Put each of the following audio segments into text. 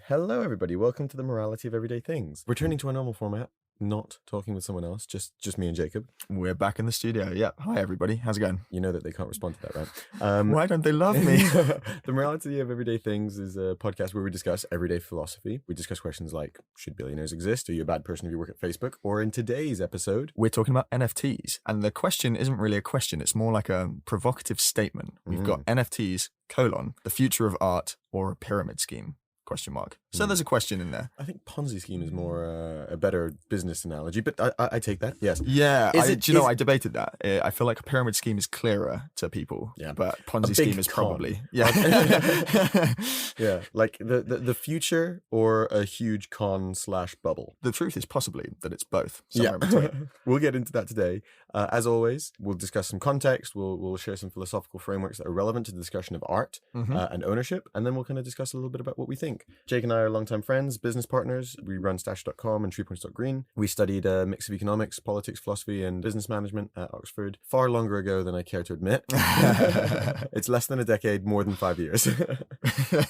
Hello, everybody. Welcome to the Morality of Everyday Things. Returning to our normal format, not talking with someone else, just me and Jacob. We're back in the studio. Yep. Hi, everybody. How's it going? You know that they can't respond to that, right? Why don't they love me? The Morality of Everyday Things is a podcast where we discuss everyday philosophy. We discuss questions like, should billionaires exist? Are you a bad person if you work at Facebook? Or in today's episode, We're talking about NFTs. And the question isn't really a question. It's more like a provocative statement. We've got NFTs, the future of art, or a pyramid scheme? ? So there's a question in there. I think Ponzi scheme is more a better business analogy, but I take that, yes. Yeah, I debated that. I feel like a pyramid scheme is clearer to people, but Ponzi scheme is probably... Yeah, yeah, like the future or a huge con/bubble. The truth is possibly that it's both. Somewhere in between. We'll get into that today. As always, we'll discuss some context, we'll share some philosophical frameworks that are relevant to the discussion of art and ownership, and then we'll kind of discuss a little bit about what we think. Jake and I are longtime friends, business partners. We run stash.com and 3points.green. We studied a mix of economics, politics, philosophy, and business management at Oxford far longer ago than I care to admit. It's less than a decade, more than 5 years.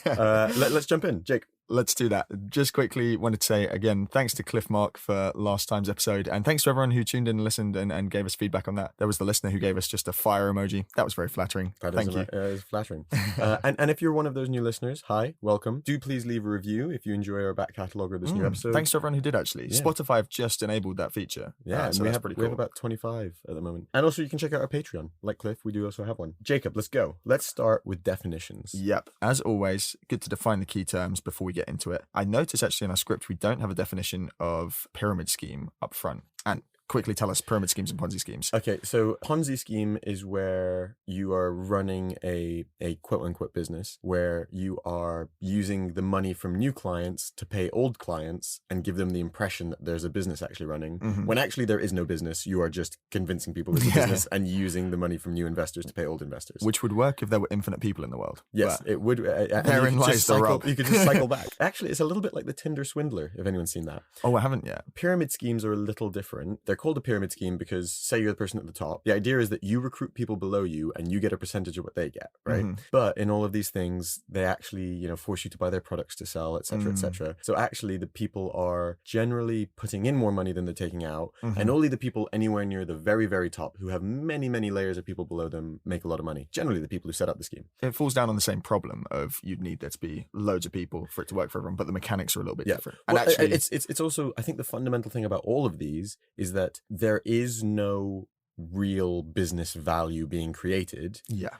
Let's jump in. Jake. Let's do that. Just quickly wanted to say again, thanks to Cliff Mark for last time's episode. And thanks to everyone who tuned in and listened and gave us feedback on that. There was the listener who gave us just a fire emoji. That was very flattering. Thank you. It is flattering. And if you're one of those new listeners, hi, welcome. Do please leave a review if you enjoy our back catalogue or this new episode. Thanks to everyone who did, actually. Yeah. Spotify have just enabled that feature. Yeah, so we that's have pretty cool. We have about 25 at the moment. And also you can check out our Patreon. Like Cliff, we do also have one. Jacob, let's go. Let's start with definitions. Yep. As always, good to define the key terms before we get into it. I notice actually in our script, we don't have a definition of pyramid scheme up front. And quickly tell us pyramid schemes and Ponzi schemes. Okay, so Ponzi scheme is where you are running a quote-unquote business where you are using the money from new clients to pay old clients and give them the impression that there's a business actually running, when actually there is no business. You are just convincing people there's a business and using the money from new investors to pay old investors. Which would work if there were infinite people in the world. Yes, it would. Therein lies the rub. You could just cycle back. Actually, it's a little bit like the Tinder swindler, if anyone's seen that. Oh, I haven't yet. Pyramid schemes are a little different. They're called a pyramid scheme because, say you're the person at the top, the idea is that you recruit people below you and you get a percentage of what they get, right? But in all of these things, they actually, force you to buy their products to sell, etc., etc. So actually, the people are generally putting in more money than they're taking out, and only the people anywhere near the very, very top who have many, many layers of people below them make a lot of money. Generally, the people who set up the scheme. It falls down on the same problem of you'd need there to be loads of people for it to work for everyone, but the mechanics are a little bit different. And well, actually, it's also, I think the fundamental thing about all of these is that there is no real business value being created. Yeah.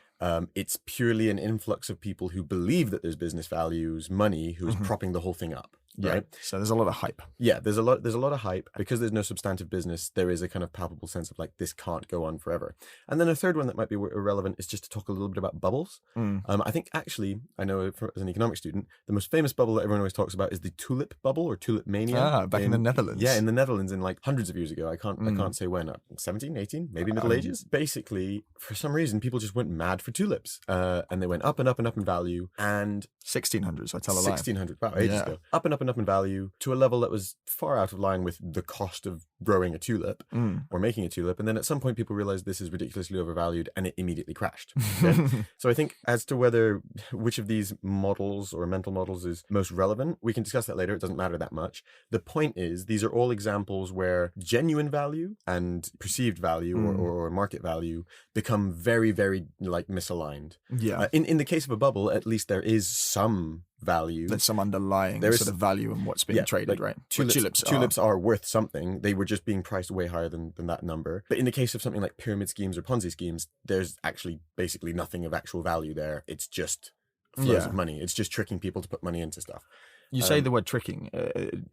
It's purely an influx of people who believe that there's business values, money, who's propping the whole thing up. Yeah. Right? So there's a lot of hype. Yeah, there's a lot of hype. Because there's no substantive business, there is a kind of palpable sense of like, this can't go on forever. And then a third one that might be irrelevant is just to talk a little bit about bubbles. I think actually, I know as an economics student, the most famous bubble that everyone always talks about is the tulip bubble or tulip mania. Back in the Netherlands. Yeah, in the Netherlands in like hundreds of years ago. I can't say when, 17, 18, maybe Middle Ages. Basically, for some reason, people just went mad for tulips. And they went up and up and up in value. And 1600s, I tell a lie. 1600, wow, ages ago. Up and up and up in value to a level that was far out of line with the cost of growing a tulip or making a tulip. And then at some point, people realized this is ridiculously overvalued and it immediately crashed. Okay? So I think as to which of these models or mental models is most relevant, we can discuss that later. It doesn't matter that much. The point is, these are all examples where genuine value and perceived value or market value become very, very like misaligned. Yeah. In the case of a bubble, at least there is some value. There's some underlying sort of value in what's being traded, right? Tulips are worth something. They were just being priced way higher than that number. But in the case of something like pyramid schemes or Ponzi schemes, there's actually basically nothing of actual value there. It's just flows of money. It's just tricking people to put money into stuff. You say the word tricking.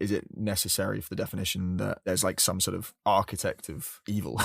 Is it necessary for the definition that there's like some sort of architect of evil?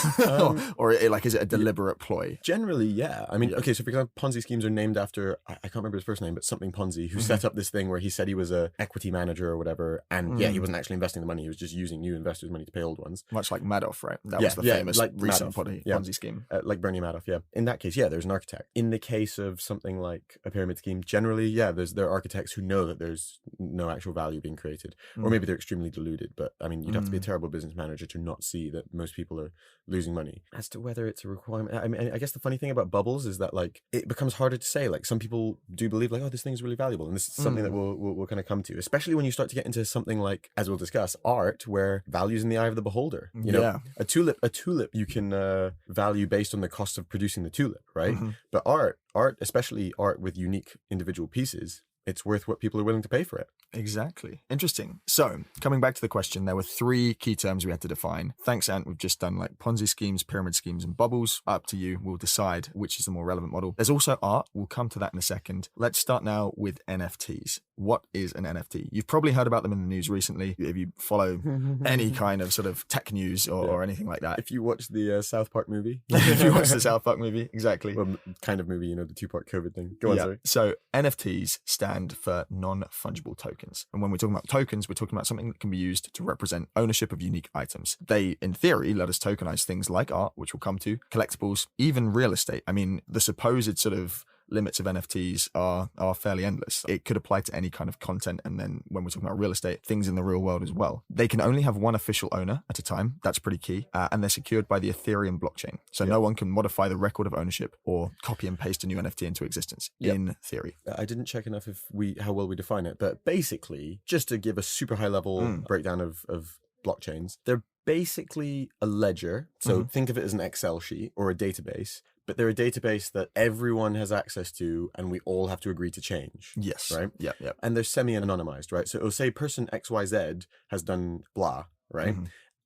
or is it a deliberate ploy? Generally, yeah. I mean, okay, so for example, Ponzi schemes are named after, I can't remember his first name, but something Ponzi, who set up this thing where he said he was a equity manager or whatever. And he wasn't actually investing the money. He was just using new investors' money to pay old ones. Much like Madoff, right? That was the famous like recent Madoff, Ponzi scheme. Like Bernie Madoff, yeah. In that case, there's an architect. In the case of something like a pyramid scheme, generally, there are architects who know that there's no actual value being created. Or maybe they're extremely deluded, but I mean, you'd have to be a terrible business manager to not see that most people are losing money. As to whether it's a requirement, I mean, I guess the funny thing about bubbles is that like it becomes harder to say. Like some people do believe like, oh, this thing is really valuable, and this is something that we'll kind of come to, especially when you start to get into something like, as we'll discuss, art, where value's in the eye of the beholder. You know, a tulip you can value based on the cost of producing the tulip, right? But art, especially art with unique individual pieces, it's worth what people are willing to pay for it. Exactly. Interesting. So, coming back to the question, there were 3 key terms we had to define. Thanks, Ant. We've just done like Ponzi schemes, pyramid schemes, and bubbles. Up to you. We'll decide which is the more relevant model. There's also art. We'll come to that in a second. Let's start now with NFTs. What is an NFT? You've probably heard about them in the news recently. If you follow any kind of sort of tech news or anything like that. If you watch the South Park movie. If you watch the South Park movie, exactly. Well, kind of movie, you know, the 2-part COVID thing. Go on, sorry. So NFTs stand for non-fungible tokens. And when we're talking about tokens, we're talking about something that can be used to represent ownership of unique items. They, in theory, let us tokenize things like art, which we'll come to, collectibles, even real estate. I mean, the supposed sort of limits of NFTs are fairly endless. It could apply to any kind of content. And then when we're talking about real estate, things in the real world as well. They can only have one official owner at a time. That's pretty key. And they're secured by the Ethereum blockchain. So no one can modify the record of ownership or copy and paste a new NFT into existence, in theory. I didn't check enough how well we define it. But basically, just to give a super high level breakdown of blockchains, they're basically a ledger. So think of it as an Excel sheet or a database. But they're a database that everyone has access to and we all have to agree to change. Yes. Right? Yeah. And they're semi-anonymized, right? So it'll say person XYZ has done blah, right?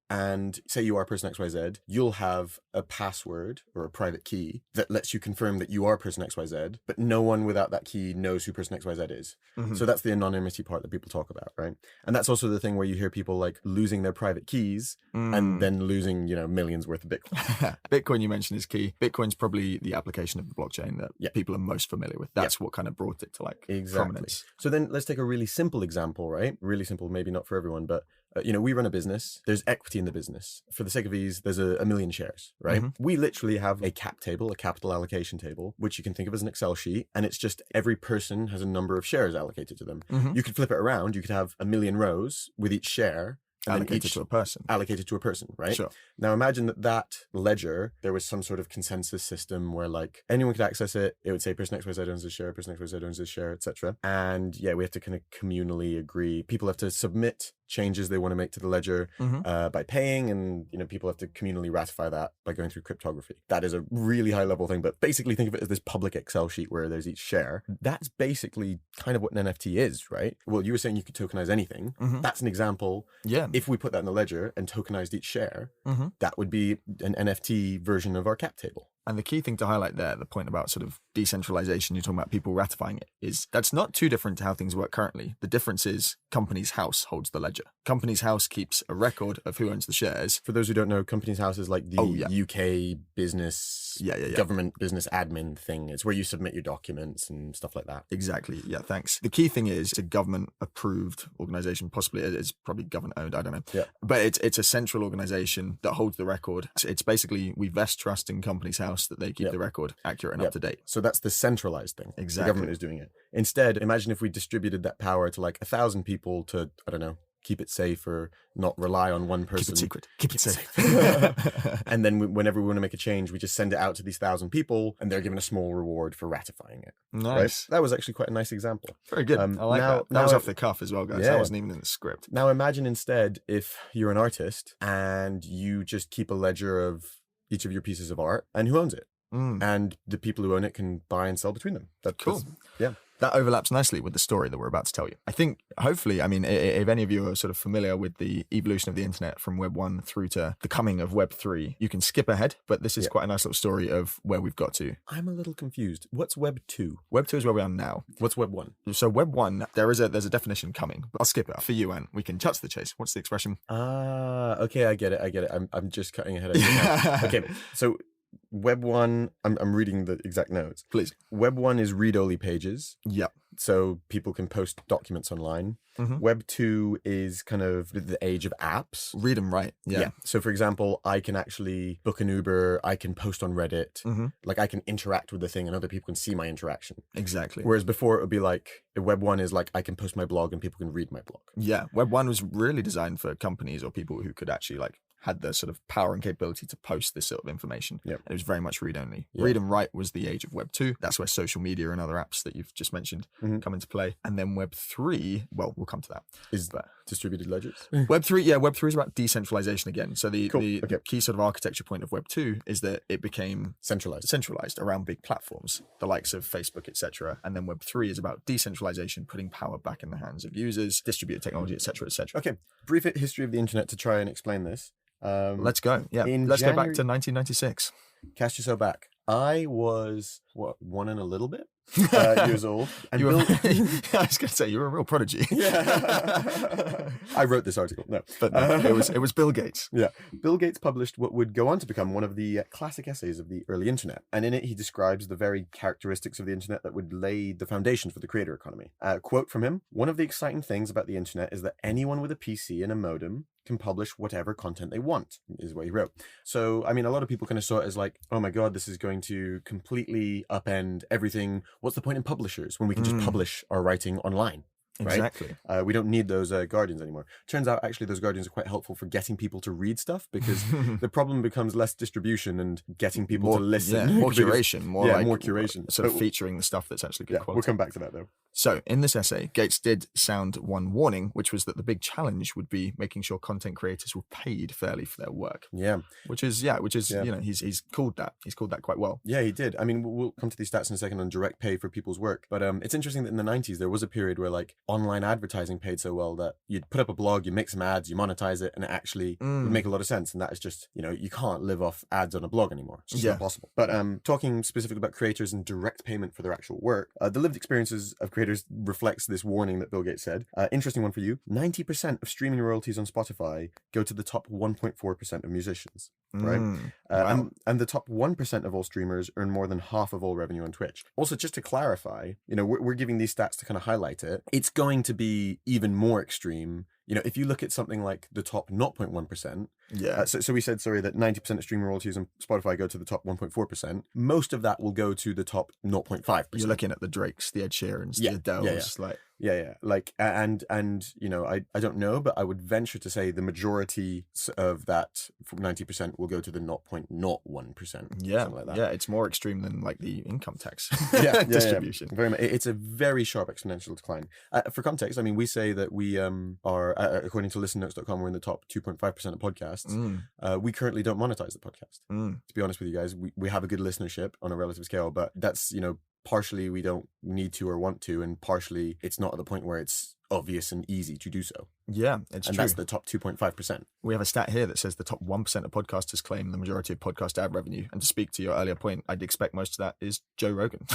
And say you are person XYZ, you'll have a password or a private key that lets you confirm that you are person XYZ, but no one without that key knows who person XYZ is. So that's the anonymity part that people talk about, right? And that's also the thing where you hear people like losing their private keys and then losing, you know, millions worth of Bitcoin. Bitcoin you mentioned is key. Bitcoin's probably the application of the blockchain that people are most familiar with. That's what kind of brought it to like prominence. So then let's take a really simple example, right? Really simple, maybe not for everyone, but you know, we run a business. There's equity in the business. For the sake of ease, there's a million shares, right? We literally have a cap table, a capital allocation table, which you can think of as an Excel sheet. And it's just every person has a number of shares allocated to them. You could flip it around. You could have a million rows with each share allocated to a person. Allocated to a person, right? Sure. Now imagine that ledger, there was some sort of consensus system where like anyone could access it. It would say person XYZ owns this share, person XYZ owns this share, etc. And we have to kind of communally agree. People have to submit changes they want to make to the ledger by paying, and you know, people have to communally ratify that by going through cryptography. That is a really high level thing, but basically think of it as this public Excel sheet where there's each share. That's basically kind of what an NFT is, right? Well, you were saying you could tokenize anything. That's an example. Yeah. If we put that in the ledger and tokenized each share, that would be an NFT version of our cap table. And the key thing to highlight there, the point about sort of decentralization, you're talking about people ratifying it, is that's not too different to how things work currently. The difference is Companies House holds the ledger. Companies House keeps a record of who owns the shares. For those who don't know, Companies House is like the UK business, government business admin thing. It's where you submit your documents and stuff like that. Exactly. Yeah, thanks. The key thing is it's a government approved organization, possibly it's probably government owned, I don't know. Yeah. But it's a central organization that holds the record. It's basically, we vest trust in Companies House that they keep the record accurate and up to date. So that's the centralized thing. Exactly. The government is doing it. Instead, imagine if we distributed that power to like 1,000 people to, I don't know, keep it safe or not rely on one person. Keep it secret. Keep it safe. And then whenever we want to make a change, we just send it out to these 1,000 people and they're given a small reward for ratifying it. Nice. Right? That was actually quite a nice example. Very good. I like that. That was off the cuff as well, guys. That wasn't even in the script. Now imagine instead if you're an artist and you just keep a ledger of each of your pieces of art and who owns it. And the people who own it can buy and sell between them. That's cool. Yeah. That overlaps nicely with the story that we're about to tell you. I think, hopefully, I mean, if any of you are sort of familiar with the evolution of the internet from Web 1 through to the coming of Web 3, you can skip ahead, but this is quite a nice little story of where we've got to. I'm a little confused. What's Web 2? Web 2 is where we are now. What's Web 1? So Web 1, there's a definition coming, but I'll skip it for you, and we can cut to the chase. What's the expression? Okay, I get it. I'm just cutting ahead. Okay, so Web 1, I'm reading the exact notes. Please. Web 1 is read-only pages. Yeah. So people can post documents online. Web 2 is kind of the age of apps. Read and write. Yeah. So for example, I can actually book an Uber. I can post on Reddit. Like I can interact with the thing and other people can see my interaction. Exactly. Whereas before it would be like, Web 1 is like, I can post my blog and people can read my blog. Yeah, Web 1 was really designed for companies or people who could actually like had the sort of power and capability to post this sort of information. Yep. And it was very much read only. Yeah. Read and write was the age of Web 2. That's where social media and other apps that you've just mentioned come into play. And then Web 3, well, we'll come to that. Is that distributed ledgers? Web 3, yeah, Web 3 is about decentralization again. So the Okay. key sort of architecture point of Web 2 is that it became centralized around big platforms, the likes of Facebook, etc. And then Web 3 is about decentralization, putting power back in the hands of users, distributed technology, etc., etc. Okay, brief history of the internet to try and explain this. Let's go. Yeah, let's go back to 1996. Cast yourself back. I was, one and a little bit years old. And I was going to say, you were a real prodigy. Yeah. I wrote this article. No. But no, it was Bill Gates. Yeah. Bill Gates published what would go on to become one of the classic essays of the early internet. And in it, he describes the very characteristics of the internet that would lay the foundation for the creator economy. Quote from him, "One of the exciting things about the internet is that anyone with a PC and a modem can publish whatever content they want," is what he wrote. So, I mean, a lot of people kind of saw it as like, oh my God, this is going to completely upend everything. What's the point in publishers when we can just publish our writing online? Right? Exactly. We don't need those guardians anymore. Turns out, actually, those guardians are quite helpful for getting people to read stuff, because the problem becomes less distribution and getting people to listen. Yeah, more curation. More curation. Sort of featuring the stuff that's actually good quality. We'll come back to that, though. So, in this essay, Gates did sound one warning, which was that the big challenge would be making sure content creators were paid fairly for their work. Yeah. Which is, you know, he's called that. He's called that quite well. Yeah, he did. I mean, we'll come to these stats in a second on direct pay for people's work. But it's interesting that in the 90s, there was a period where like online advertising paid so well that you'd put up a blog, you make some ads, you monetize it, and it actually would make a lot of sense. And that is just, you know, you can't live off ads on a blog anymore. It's just not possible. But talking specifically about creators and direct payment for their actual work, the lived experiences of creators reflects this warning that Bill Gates said. Interesting one for you. 90% of streaming royalties on Spotify go to the top 1.4% of musicians, right? Wow. And the top 1% of all streamers earn more than half of all revenue on Twitch. Also, just to clarify, you know, we're giving these stats to kind of highlight it. It's going to be even more extreme. You know, if you look at something like the top 0.1%, so we said, that 90% of streaming royalties on Spotify go to the top 1.4%. Most of that will go to the top 0.5%. You're looking at the Drakes, the Ed Sheerans, the Adeles, and you know, I don't know, but I would venture to say the majority of that 90% will go to the 0.01%. Yeah, something like that. Yeah, it's more extreme than like the income tax distribution. Very much. It's a very sharp exponential decline. For context, I mean, we say that we are, according to listennotes.com, we're in the top 2.5% of podcasts. We currently don't monetize the podcast. To be honest with you guys, we have a good listenership on a relative scale, but that's, you know, partially we don't need to or want to, and partially it's not at the point where it's obvious and easy to do so. Yeah, it's and true. That's the top 2.5%. We have a stat here that says the top 1% of podcasters claim the majority of podcast ad revenue. And to speak to your earlier point, I'd expect most of that is Joe Rogan.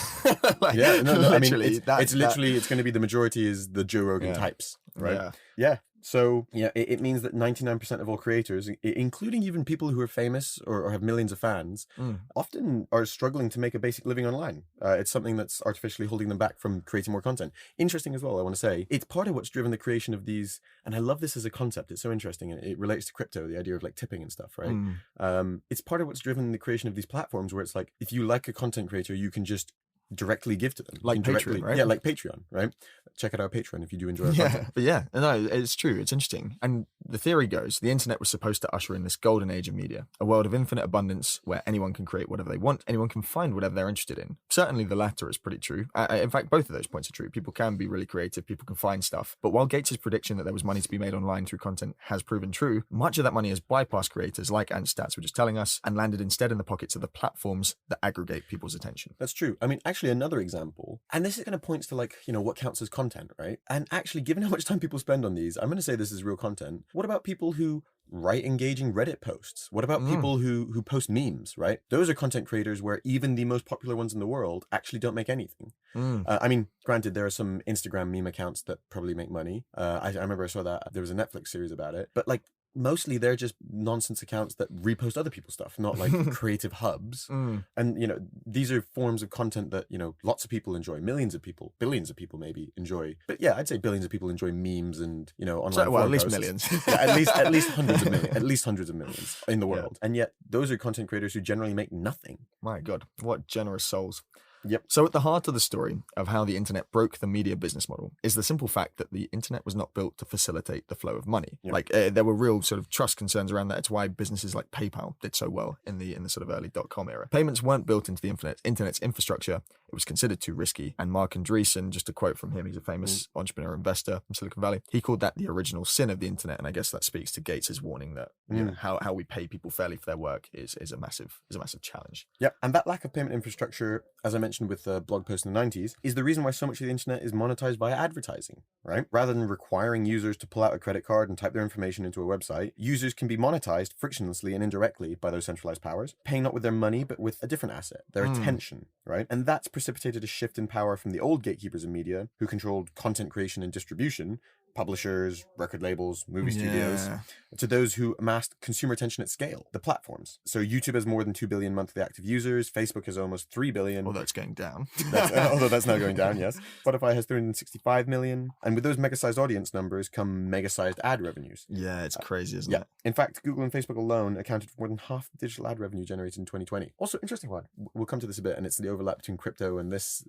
I mean, it's going to be the majority is the Joe Rogan types, right? Yeah. So, yeah, it means that 99% of all creators, including even people who are famous or have millions of fans, often are struggling to make a basic living online. It's something that's artificially holding them back from creating more content. Interesting as well, I want to say, it's part of what's driven the creation of these, and I love this as a concept, it's so interesting, and it relates to crypto, the idea of like tipping and stuff, right? It's part of what's driven the creation of these platforms where it's like, if you like a content creator, you can just directly give to them, like Patreon, right? Yeah, like Patreon, right? Check out our Patreon if you do enjoy our content. But no, it's true. It's interesting. And the theory goes, the internet was supposed to usher in this golden age of media, a world of infinite abundance where anyone can create whatever they want, anyone can find whatever they're interested in. Certainly the latter is pretty true. In fact, both of those points are true. People can be really creative, people can find stuff. But while Gates' prediction that there was money to be made online through content has proven true, much of that money has bypassed creators, like Ant Stats were just telling us, and landed instead in the pockets of the platforms that aggregate people's attention. That's true. I mean, actually, another example, and this is kind of points to like, you know, what counts as content, right? And actually, given how much time people spend on these, I'm going to say this is real content. What about people who write engaging Reddit posts? What about people who post memes, right? Those are content creators where even the most popular ones in the world actually don't make anything. I mean, granted, there are some Instagram meme accounts that probably make money. I remember I saw that there was a Netflix series about it, but like, mostly they're just nonsense accounts that repost other people's stuff, not like creative hubs. And, you know, these are forms of content that, you know, lots of people enjoy, millions of people, billions of people maybe enjoy. But yeah, I'd say billions of people enjoy memes and, you know, online at least posts. millions. at least hundreds of millions, at least hundreds of millions in the world. And yet those are content creators who generally make nothing. My God, what generous souls. Yep. So at the heart of the story of how the internet broke the media business model is the simple fact that the internet was not built to facilitate the flow of money. Yep. Like there were real sort of trust concerns around that. It's why businesses like PayPal did so well in the sort of early .com era. Payments weren't built into the internet's infrastructure. It was considered too risky. And Mark Andreessen, just a quote from him, he's a famous entrepreneur investor from Silicon Valley. He called that the original sin of the internet. And I guess that speaks to Gates's warning that you know, how we pay people fairly for their work is a massive challenge. Yeah, and that lack of payment infrastructure, as I mentioned with the blog post in the 90s, is the reason why so much of the internet is monetized via advertising, right? Rather than requiring users to pull out a credit card and type their information into a website, users can be monetized frictionlessly and indirectly by those centralized powers, paying not with their money, but with a different asset, their attention, right? And that's precipitated a shift in power from the old gatekeepers in media, who controlled content creation and distribution, publishers, record labels, movie studios, to those who amassed consumer attention at scale, the platforms. So YouTube has more than 2 billion monthly active users. Facebook has almost 3 billion. Although it's going down. Although that's now going down, yes. Spotify has 365 million. And with those mega-sized audience numbers come mega-sized ad revenues. Yeah, it's crazy, isn't it? In fact, Google and Facebook alone accounted for more than half the digital ad revenue generated in 2020. Also, interesting one. We'll come to this a bit, and it's the overlap between crypto and this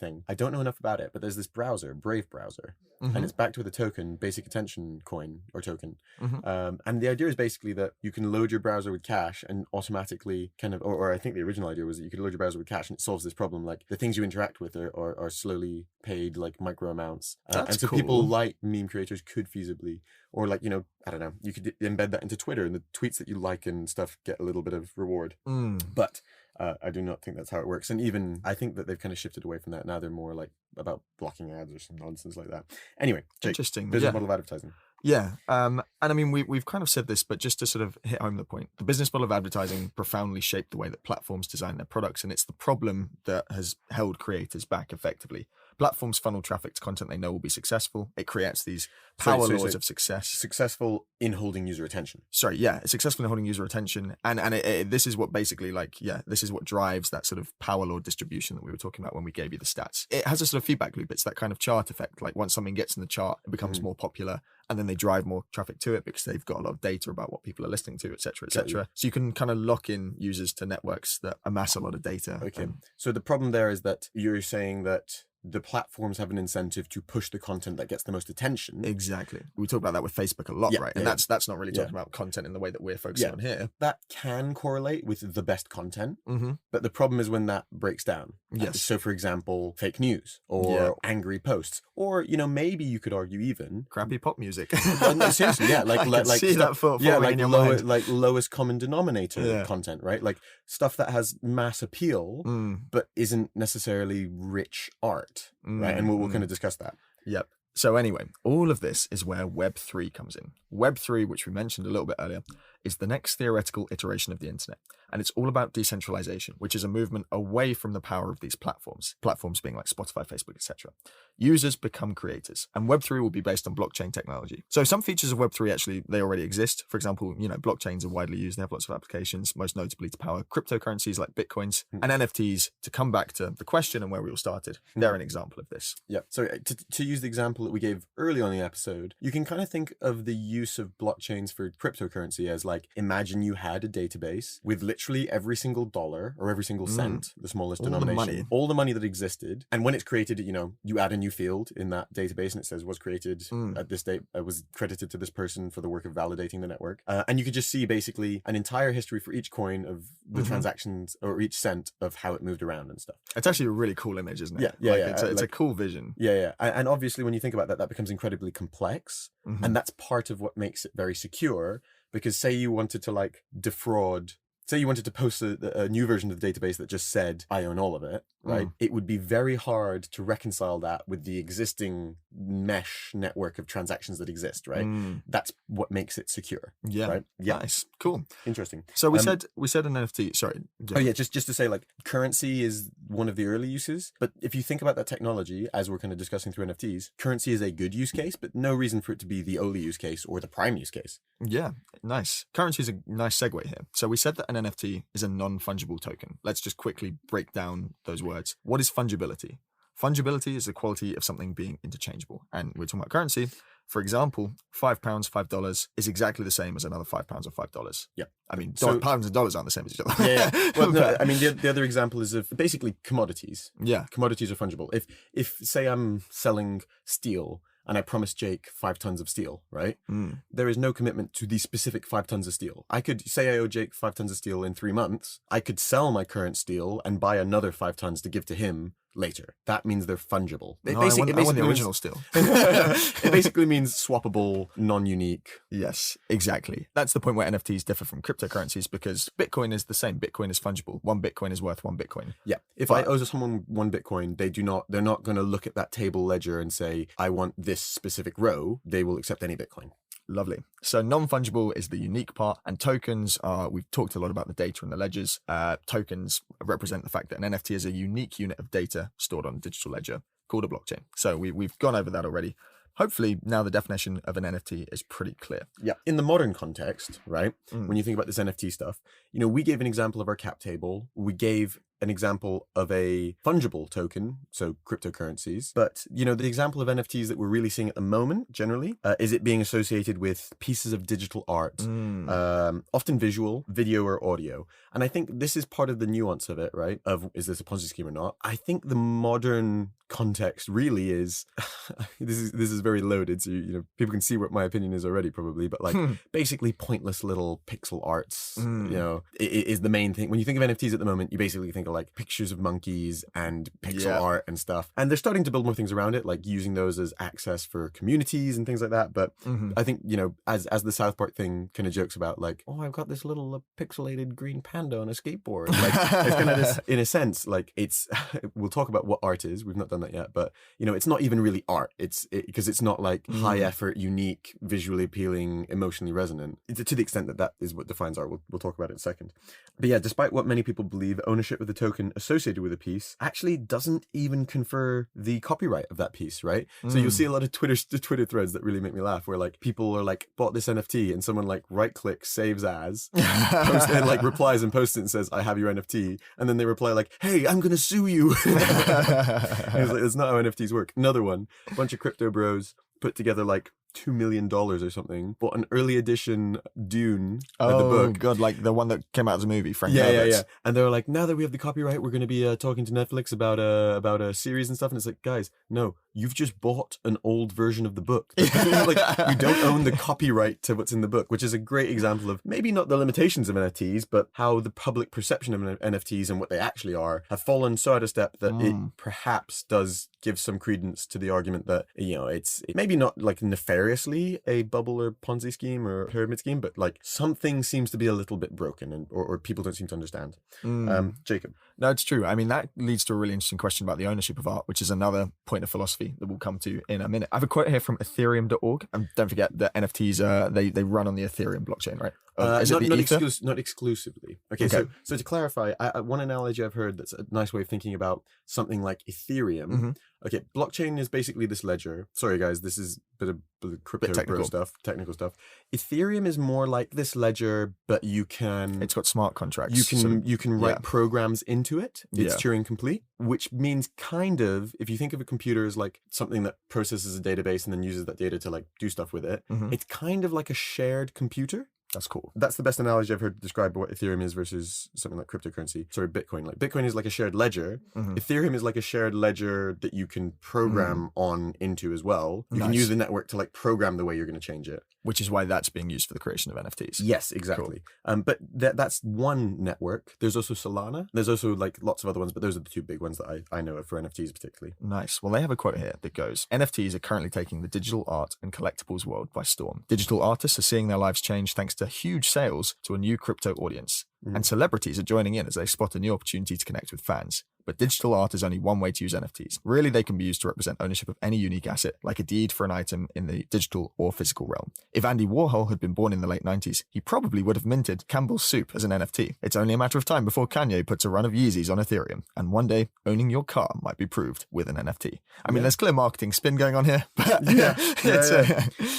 thing. I don't know enough about it, but there's this browser, Brave browser, and it's backed with a token, basic attention coin or token. And the idea is basically that you can load your browser with cash and automatically kind of, or I think the original idea was that you could load your browser with cash and it solves this problem. Like the things you interact with are slowly paid like micro amounts. That's and so cool. people like meme creators could feasibly, or like, you know, I don't know, you could embed that into Twitter and the tweets that you like and stuff get a little bit of reward. But I do not think that's how it works. And even I think that they've kind of shifted away from that. Now they're more like about blocking ads or some nonsense like that. Anyway, Jake, interesting. business model of advertising. Yeah. And I mean, we've kind of said this, but just to sort of hit home the point, the business model of advertising profoundly shaped the way that platforms design their products. And it's the problem that has held creators back effectively. Platforms funnel traffic to content they know will be successful. It creates these power laws of success. Successful in holding user attention. It's successful in holding user attention. And this is what basically this is what drives that sort of power law distribution that we were talking about when we gave you the stats. It has a sort of feedback loop. It's that kind of chart effect. Like once something gets in the chart, it becomes more popular. And then they drive more traffic to it because they've got a lot of data about what people are listening to, et cetera, et cetera. So you can kind of lock in users to networks that amass a lot of data. Okay. So the problem there is that you're saying that the platforms have an incentive to push the content that gets the most attention. Exactly. We talk about that with Facebook a lot, right? And that's not really talking about content in the way that we're focusing on here. That can correlate with the best content, but the problem is when that breaks down. Yes. So for example, fake news or angry posts, or, you know, maybe you could argue even crappy pop music. No, seriously, yeah, like see that for like lowest common denominator content, right? Like stuff that has mass appeal, but isn't necessarily rich art. Right, and we'll kind of discuss that. Yep. So anyway, all of this is where Web3 comes in. Web3, which we mentioned a little bit earlier, is the next theoretical iteration of the internet. And it's all about decentralization, which is a movement away from the power of these platforms being like Spotify, Facebook, etc. Users become creators, and Web3 will be based on blockchain technology. So some features of Web3 actually, they already exist. For example, you know, blockchains are widely used. They have lots of applications, most notably to power cryptocurrencies like Bitcoins and NFTs. To come back to the question and where we all started, they're an example of this. Yeah. So to use the example that we gave early on in the episode, you can kind of think of the use of blockchains for cryptocurrency as like, imagine you had a database with literally every single dollar or every single cent, the smallest denomination, all the money that existed. And when it's created, you know, you add a new field in that database and it says was created at this date, was credited to this person for the work of validating the network. And you could just see basically an entire history for each coin of the transactions or each cent of how it moved around and stuff. It's actually a really cool image, isn't it? It's a cool vision. And obviously when you think about that, that becomes incredibly complex. And that's part of what makes it very secure, because say you wanted to like defraud, say you wanted to post a new version of the database that just said, I own all of it, right? It would be very hard to reconcile that with the existing mesh network of transactions that exist, right? That's what makes it secure. Yeah. Right? Yeah. Nice. Cool. Interesting. So we said an NFT, sorry. Oh yeah, just to say, like, currency is one of the early uses, but if you think about that technology, as we're kind of discussing through NFTs, currency is a good use case, but no reason for it to be the only use case or the prime use case. Yeah, nice. Currency is a nice segue here. So we said that an NFT is a non-fungible token. Let's just quickly break down those words. What is fungibility? Fungibility is the quality of something being interchangeable. And we're talking about currency. For example, £5, $5 is exactly the same as another £5 or $5. Yeah. I mean, So- pounds and dollars aren't the same as each other. Yeah. Well, no, I mean, the other example is of basically commodities. Yeah. Commodities are fungible. If say I'm selling steel and I promise Jake 5 tons of steel, right? There is no commitment to the specific 5 tons of steel. I could say I owe Jake 5 tons of steel in 3 months. I could sell my current steel and buy another 5 tons to give to him later. That means they're fungible. I want the original steel. It basically means swappable, non-unique. Yes, exactly. That's the point where NFTs differ from cryptocurrencies, because Bitcoin is the same. Bitcoin is fungible. 1 Bitcoin is worth 1 Bitcoin. Yeah. If I owe someone 1 Bitcoin, they're not going to look at that table ledger and say, I want this specific row. They will accept any Bitcoin. Lovely. So non-fungible is the unique part, and tokens are, we've talked a lot about the data and the ledgers. Tokens represent the fact that an NFT is a unique unit of data stored on a digital ledger called a blockchain. So we've gone over that already. Hopefully now the definition of an NFT is pretty clear. Yeah. In the modern context, right? When you think about this NFT stuff, we gave an example of our cap table. We gave an example of a fungible token, so cryptocurrencies. But, the example of NFTs that we're really seeing at the moment, generally, is it being associated with pieces of digital art, often visual, video or audio. And I think this is part of the nuance of it, right? Of, is this a Ponzi scheme or not? I think the modern context really is, this is very loaded, so, people can see what my opinion is already probably, but basically pointless little pixel arts, is the main thing. When you think of NFTs at the moment, you basically think of like pictures of monkeys and pixel art and stuff. And they're starting to build more things around it, like using those as access for communities and things like that. But I think, as the South Park thing kind of jokes about, like, oh, I've got this little pixelated green panda on a skateboard. Like, it's kind of this, in a sense, like it's, we'll talk about what art is. We've not done that yet, but it's not even really art. Because it's not like high effort, unique, visually appealing, emotionally resonant. To the extent that is what defines art. We'll talk about it in a second. But yeah, despite what many people believe, ownership of the token associated with a piece actually doesn't even confer the copyright of that piece, right? So you'll see a lot of Twitter threads that really make me laugh, where like people are like, bought this NFT, and someone like right click saves as, and like replies and posts it and says, I have your NFT, and then they reply like, hey, I'm gonna sue you. It's like, that's not how NFTs work. Another one, a bunch of crypto bros put together like $2 million or something, bought an early edition Dune of the book. Oh god, like the one that came out as a movie, Frank Yeah. Herbert's. And they were like, now that we have the copyright, we're going to be talking to Netflix about a series and stuff. And it's like, guys, no, you've just bought an old version of the book. Like, you don't own the copyright to what's in the book, which is a great example of maybe not the limitations of NFTs, but how the public perception of NFTs and what they actually are have fallen so out of step that it perhaps does give some credence to the argument that, it's maybe not like nefariously a bubble or Ponzi scheme or pyramid scheme, but like something seems to be a little bit broken, or people don't seem to understand. Jacob. No, it's true. I mean, that leads to a really interesting question about the ownership of art, which is another point of philosophy that we'll come to in a minute. I have a quote here from ethereum.org. And don't forget that NFTs, they run on the Ethereum blockchain, right? Is it the Ether? Not exclusively. Okay. So to clarify, one analogy I've heard that's a nice way of thinking about something like Ethereum. Okay, blockchain is basically this ledger. Sorry guys, this is a bit of crypto technical stuff. Ethereum is more like this ledger, but it's got smart contracts. You can write programs into it. It's Turing complete, which means kind of, if you think of a computer as like something that processes a database and then uses that data to like do stuff with it, it's kind of like a shared computer. That's cool. That's the best analogy I've heard to describe what Ethereum is versus something like cryptocurrency. Sorry, Bitcoin. Like Bitcoin is like a shared ledger. Ethereum is like a shared ledger that you can program on into as well. You can use the network to like program the way you're going to change it. Which is why that's being used for the creation of NFTs. Yes, exactly. Cool. But that's one network. There's also Solana. There's also like lots of other ones, but those are the two big ones that I know of for NFTs particularly. Nice. Well, they have a quote here that goes, NFTs are currently taking the digital art and collectibles world by storm. Digital artists are seeing their lives change thanks to huge sales to a new crypto audience. And celebrities are joining in as they spot a new opportunity to connect with fans. But digital art is only one way to use NFTs. Really, they can be used to represent ownership of any unique asset, like a deed for an item in the digital or physical realm. If Andy Warhol had been born in the late 90s, he probably would have minted Campbell's soup as an NFT. It's only a matter of time before Kanye puts a run of Yeezys on Ethereum. And one day, owning your car might be proved with an NFT. I mean, there's clear marketing spin going on here. But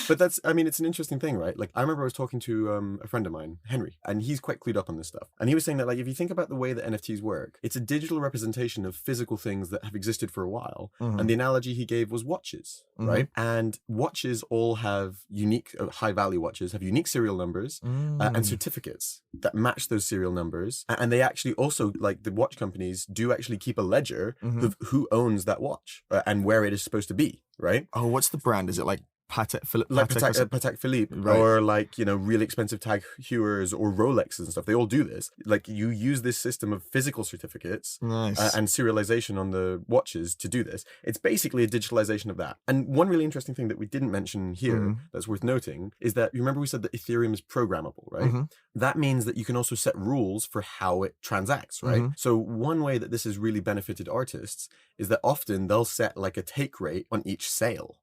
But that's, I mean, it's an interesting thing, right? Like, I remember I was talking to a friend of mine, Henry, and he's quite clued up on this stuff. And he was saying that, like, if you think about the way that NFTs work, it's a digital representation representation of physical things that have existed for a while. And the analogy he gave was watches, right? And watches all have unique, high value watches have unique serial numbers and certificates that match those serial numbers. And they actually also, like the watch companies, do actually keep a ledger of who owns that watch and where it is supposed to be, right? Oh, what's the brand? Is it like Patek Philippe? Like Patek Philippe, right. Or like, you know, really expensive Tag Heuers or Rolexes and stuff. They all do this. Like you use this system of physical certificates and serialization on the watches to do this. It's basically a digitalization of that. And one really interesting thing that we didn't mention here that's worth noting is that, you remember we said that Ethereum is programmable, right? That means that you can also set rules for how it transacts, right? So one way that this has really benefited artists is that often they'll set like a take rate on each sale.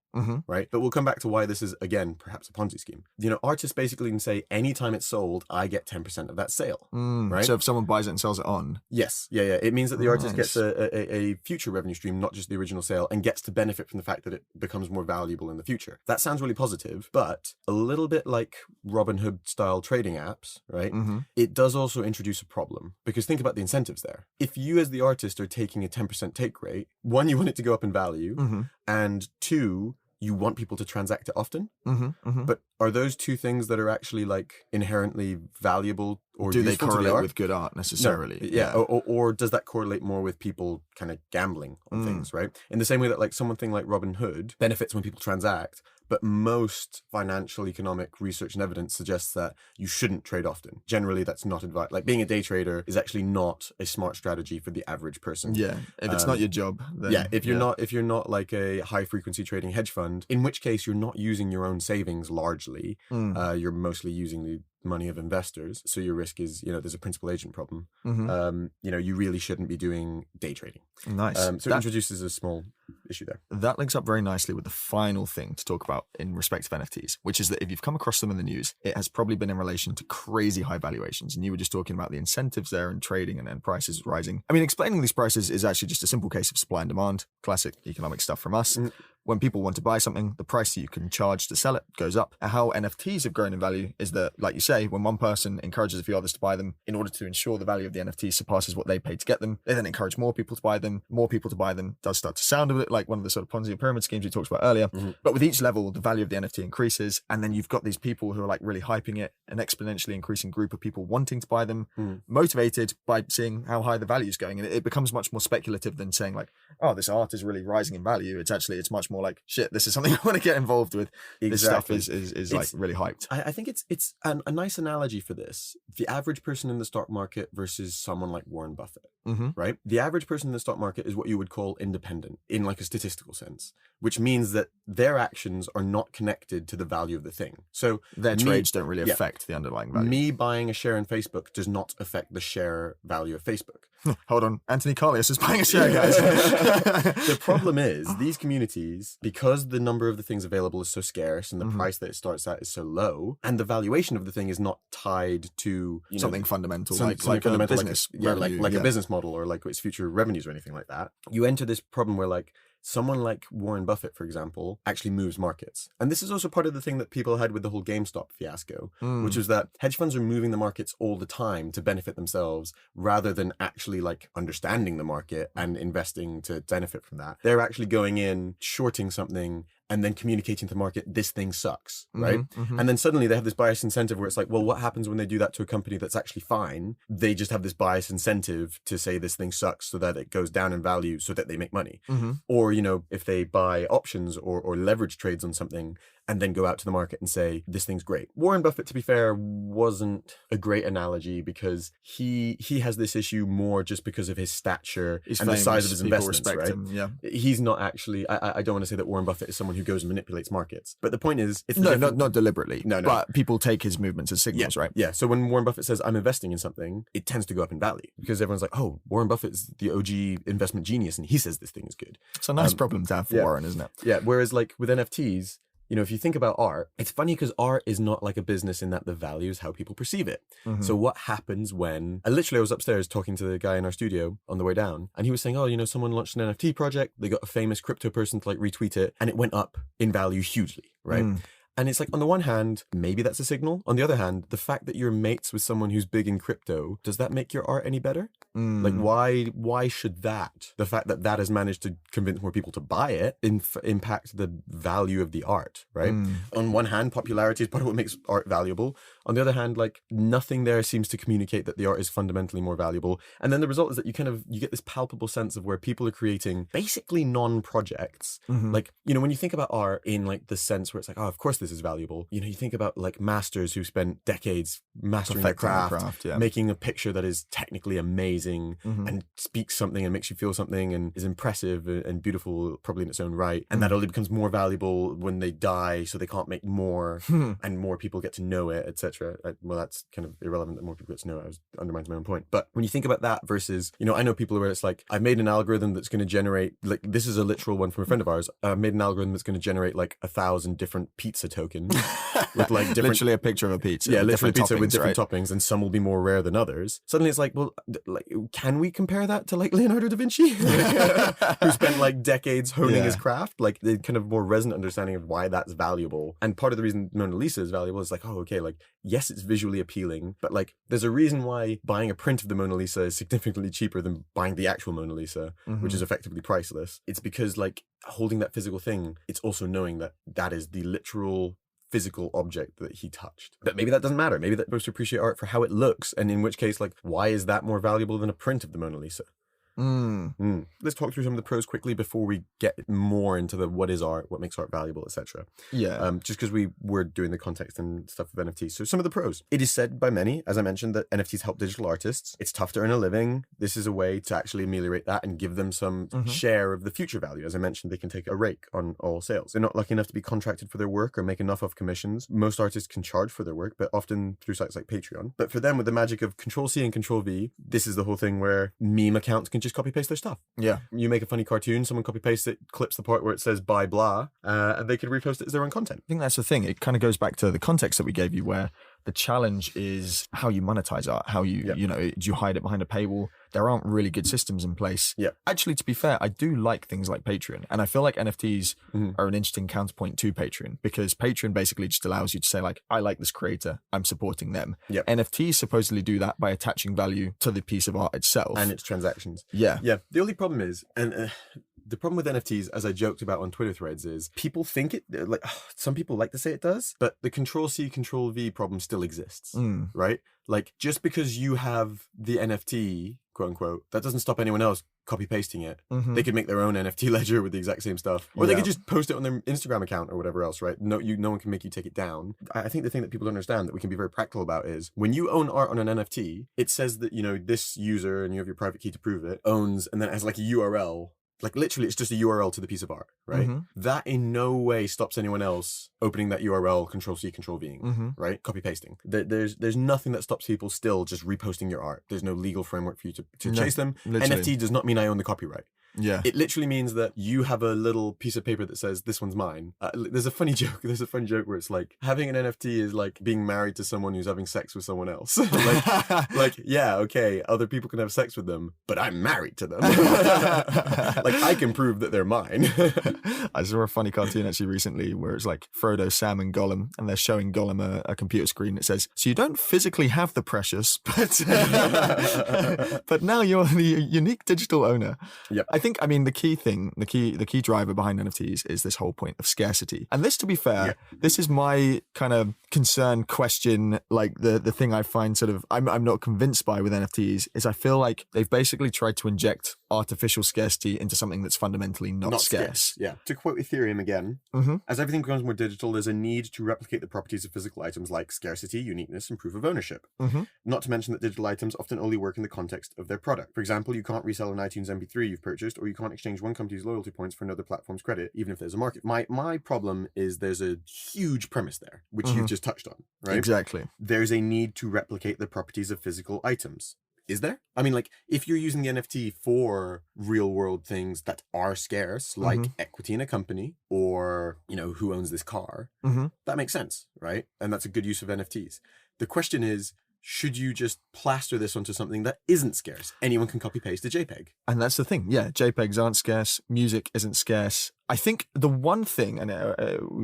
Right. But we'll come back to why this is, again, perhaps a Ponzi scheme. You know, artists basically can say anytime it's sold, I get 10% of that sale. Right. So if someone buys it and sells it on. Yes. Yeah. It means that the artist gets a future revenue stream, not just the original sale, and gets to benefit from the fact that it becomes more valuable in the future. That sounds really positive, but a little bit like Robinhood style trading apps, right? It does also introduce a problem, because think about the incentives there. If you as the artist are taking a 10% take rate, one, you want it to go up in value, and two, you want people to transact it often. But are those two things that are actually like inherently valuable or do they useful to the correlate art? with good art necessarily? No. Yeah. Or does that correlate more with people kind of gambling on things, right? In the same way that like something like Robinhood benefits when people transact, but most financial economic research and evidence suggests that you shouldn't trade often. Generally, that's not advice. Like being a day trader is actually not a smart strategy for the average person. Yeah, if it's not your job, then if you're not like a high frequency trading hedge fund, in which case you're not using your own savings largely. You're mostly using the money of investors, so your risk is, you know, there's a principal agent problem. You know, you really shouldn't be doing day trading. Nice. So it introduces a small issue there. That links up very nicely with the final thing to talk about in respect of NFTs, which is that if you've come across them in the news, it has probably been in relation to crazy high valuations. And you were just talking about the incentives there and trading and then prices rising. I mean, explaining these prices is actually just a simple case of supply and demand, classic economic stuff from us. When people want to buy something, the price that you can charge to sell it goes up. And how NFTs have grown in value is that, like you say, when one person encourages a few others to buy them in order to ensure the value of the NFT surpasses what they paid to get them, they then encourage more people to buy them. More people to buy them does start to sound a bit like one of the sort of Ponzi and pyramid schemes we talked about earlier. But with each level, the value of the NFT increases. And then you've got these people who are like really hyping it, an exponentially increasing group of people wanting to buy them, motivated by seeing how high the value is going. And it becomes much more speculative than saying like, oh, this art is really rising in value. It's much more like, shit, this is something I want to get involved with. Exactly. This stuff is like really hyped. I think it's a nice analogy for this. The average person in the stock market versus someone like Warren Buffett, right? The average person in the stock market is what you would call independent in like a statistical sense, which means that their actions are not connected to the value of the thing. So their trades don't really affect the underlying value. Me buying a share in Facebook does not affect the share value of Facebook. Hold on. Anthony Carlius is buying a share, guys. The problem is these communities, because the number of the things available is so scarce and the price that it starts at is so low, and the valuation of the thing is not tied to something fundamental, like a business revenue, like a business model or like its future revenues or anything like that. You enter this problem where like someone like Warren Buffett, for example, actually moves markets. And this is also part of the thing that people had with the whole GameStop fiasco, which was that hedge funds are moving the markets all the time to benefit themselves rather than actually like understanding the market and investing to benefit from that. They're actually going in, shorting something, and then communicating to the market, this thing sucks, right? And then suddenly they have this bias incentive where it's like, well, what happens when they do that to a company that's actually fine? They just have this bias incentive to say this thing sucks so that it goes down in value so that they make money. Or, you know, if they buy options or leverage trades on something and then go out to the market and say, this thing's great. Warren Buffett, to be fair, wasn't a great analogy because he has this issue more just because of his stature and famous, the size of his investments, right? Him, He's not actually, I don't want to say that Warren Buffett is someone who goes and manipulates markets. But the point is, it's not deliberately. No. But people take his movements as signals, right? Yeah. So when Warren Buffett says, I'm investing in something, it tends to go up in value because everyone's like, oh, Warren Buffett's the OG investment genius and he says this thing is good. It's a nice problem to have for Warren, isn't it? Yeah. Whereas like with NFTs, you know, if you think about art, it's funny because art is not like a business in that the value is how people perceive it. So what happens when, I was upstairs talking to the guy in our studio on the way down and he was saying, oh, you know, someone launched an NFT project. They got a famous crypto person to like retweet it and it went up in value hugely, right? And it's like, on the one hand, maybe that's a signal. On the other hand, the fact that you're mates with someone who's big in crypto, does that make your art any better? Like, why should the fact that has managed to convince more people to buy it, impact the value of the art, right? On one hand, popularity is part of what makes art valuable. On the other hand, like, nothing there seems to communicate that the art is fundamentally more valuable. And then the result is that you get this palpable sense of where people are creating basically non-projects. Like, when you think about art in like the sense where it's like, oh, of course this is valuable. You think about like masters who spent decades mastering their craft, making a picture that is technically amazing and speaks something and makes you feel something and is impressive and beautiful probably in its own right. And that only becomes more valuable when they die, so they can't make more and more people get to know it, etc. Well, that's kind of irrelevant that more people get to know it. I undermines my own point. But when you think about that versus, I know people where it's like, I've made an algorithm that's going to generate, like, this is a literal one from a friend of ours. I've made an algorithm that's going to generate like 1,000 different pizza tokens with like different, literally a picture of a pizza. Yeah, literally a pizza with different right? toppings, and some will be more rare than others. Suddenly it's like, well, like, can we compare that to like Leonardo da Vinci, who spent like decades honing his craft? Like, the kind of more resonant understanding of why that's valuable. And part of the reason Mona Lisa is valuable is like, oh, okay, like, yes, it's visually appealing, but like, there's a reason why buying a print of the Mona Lisa is significantly cheaper than buying the actual Mona Lisa, which is effectively priceless. It's because, like, holding that physical thing, it's also knowing that that is the literal physical object that he touched. But maybe that doesn't matter. Maybe that supposed to appreciate art for how it looks, and in which case, like, why is that more valuable than a print of the Mona Lisa? Let's talk through some of the pros quickly before we get more into the what is art, what makes art valuable, etc. Just because we were doing the context and stuff of NFTs. So some of the pros. It is said by many, as I mentioned, that NFTs help digital artists. It's tough to earn a living. This is a way to actually ameliorate that and give them some share of the future value. As I mentioned, they can take a rake on all sales. They're not lucky enough to be contracted for their work or make enough of commissions. Most artists can charge for their work, but often through sites like Patreon. But for them, with the magic of Control-C and Control-V, this is the whole thing where meme accounts can just copy paste their stuff. You make a funny cartoon, someone copy pastes it, clips the part where it says buy blah, and they could repost it as their own content. I think that's the thing. It kind of goes back to the context that we gave you, where the challenge is how you monetize art, how do you hide it behind a paywall? There aren't really good systems in place. Actually, to be fair, I do like things like Patreon, and I feel like NFTs are an interesting counterpoint to Patreon, because Patreon basically just allows you to say, like, I like this creator, I'm supporting them. NFTs supposedly do that by attaching value to the piece of art itself and its transactions. The only problem is, the problem with NFTs, as I joked about on Twitter threads, is people think it, like, some people like to say it does, but the Control-C, Control-V problem still exists, right? Like, just because you have the NFT, quote unquote, that doesn't stop anyone else copy pasting it. They could make their own NFT ledger with the exact same stuff, or they could just post it on their Instagram account or whatever else, right? No one can make you take it down. I think the thing that people don't understand that we can be very practical about is when you own art on an NFT, it says that, this user, and you have your private key to prove it, owns, and then it has like a URL. Like, literally, it's just a URL to the piece of art, right? That in no way stops anyone else opening that URL, Control-C, Control-V-ing, right? Copy pasting. There's nothing that stops people still just reposting your art. There's no legal framework for you to chase them. Literally. NFT does not mean I own the copyright. It literally means that you have a little piece of paper that says this one's mine. There's a funny joke. There's a funny joke where it's like having an NFT is like being married to someone who's having sex with someone else. like, yeah, okay, other people can have sex with them, but I'm married to them. Like, I can prove that they're mine. I saw a funny cartoon actually recently where it's like Frodo, Sam, and Gollum, and they're showing Gollum a computer screen that says, so you don't physically have the precious, but but now you're the unique digital owner. The key driver behind NFTs is this whole point of scarcity. And this, to be fair, this is my kind of concern, question, like the thing I find sort of, I'm not convinced by with NFTs is I feel like they've basically tried to inject artificial scarcity into something that's fundamentally not scarce. To quote Ethereum again, as everything becomes more digital, there's a need to replicate the properties of physical items like scarcity, uniqueness, and proof of ownership. Not to mention that digital items often only work in the context of their product. For example, you can't resell an iTunes MP3 you've purchased, or you can't exchange one company's loyalty points for another platform's credit, even if there's a market. My problem is there's a huge premise there, which you've just touched on, right? Exactly. There's a need to replicate the properties of physical items. Is there? I mean, like, if you're using the NFT for real world things that are scarce, like equity in a company or, who owns this car, that makes sense, right? And that's a good use of NFTs. The question is, should you just plaster this onto something that isn't scarce? Anyone can copy paste a JPEG. And that's the thing. Yeah, JPEGs aren't scarce. Music isn't scarce. I think the one thing, and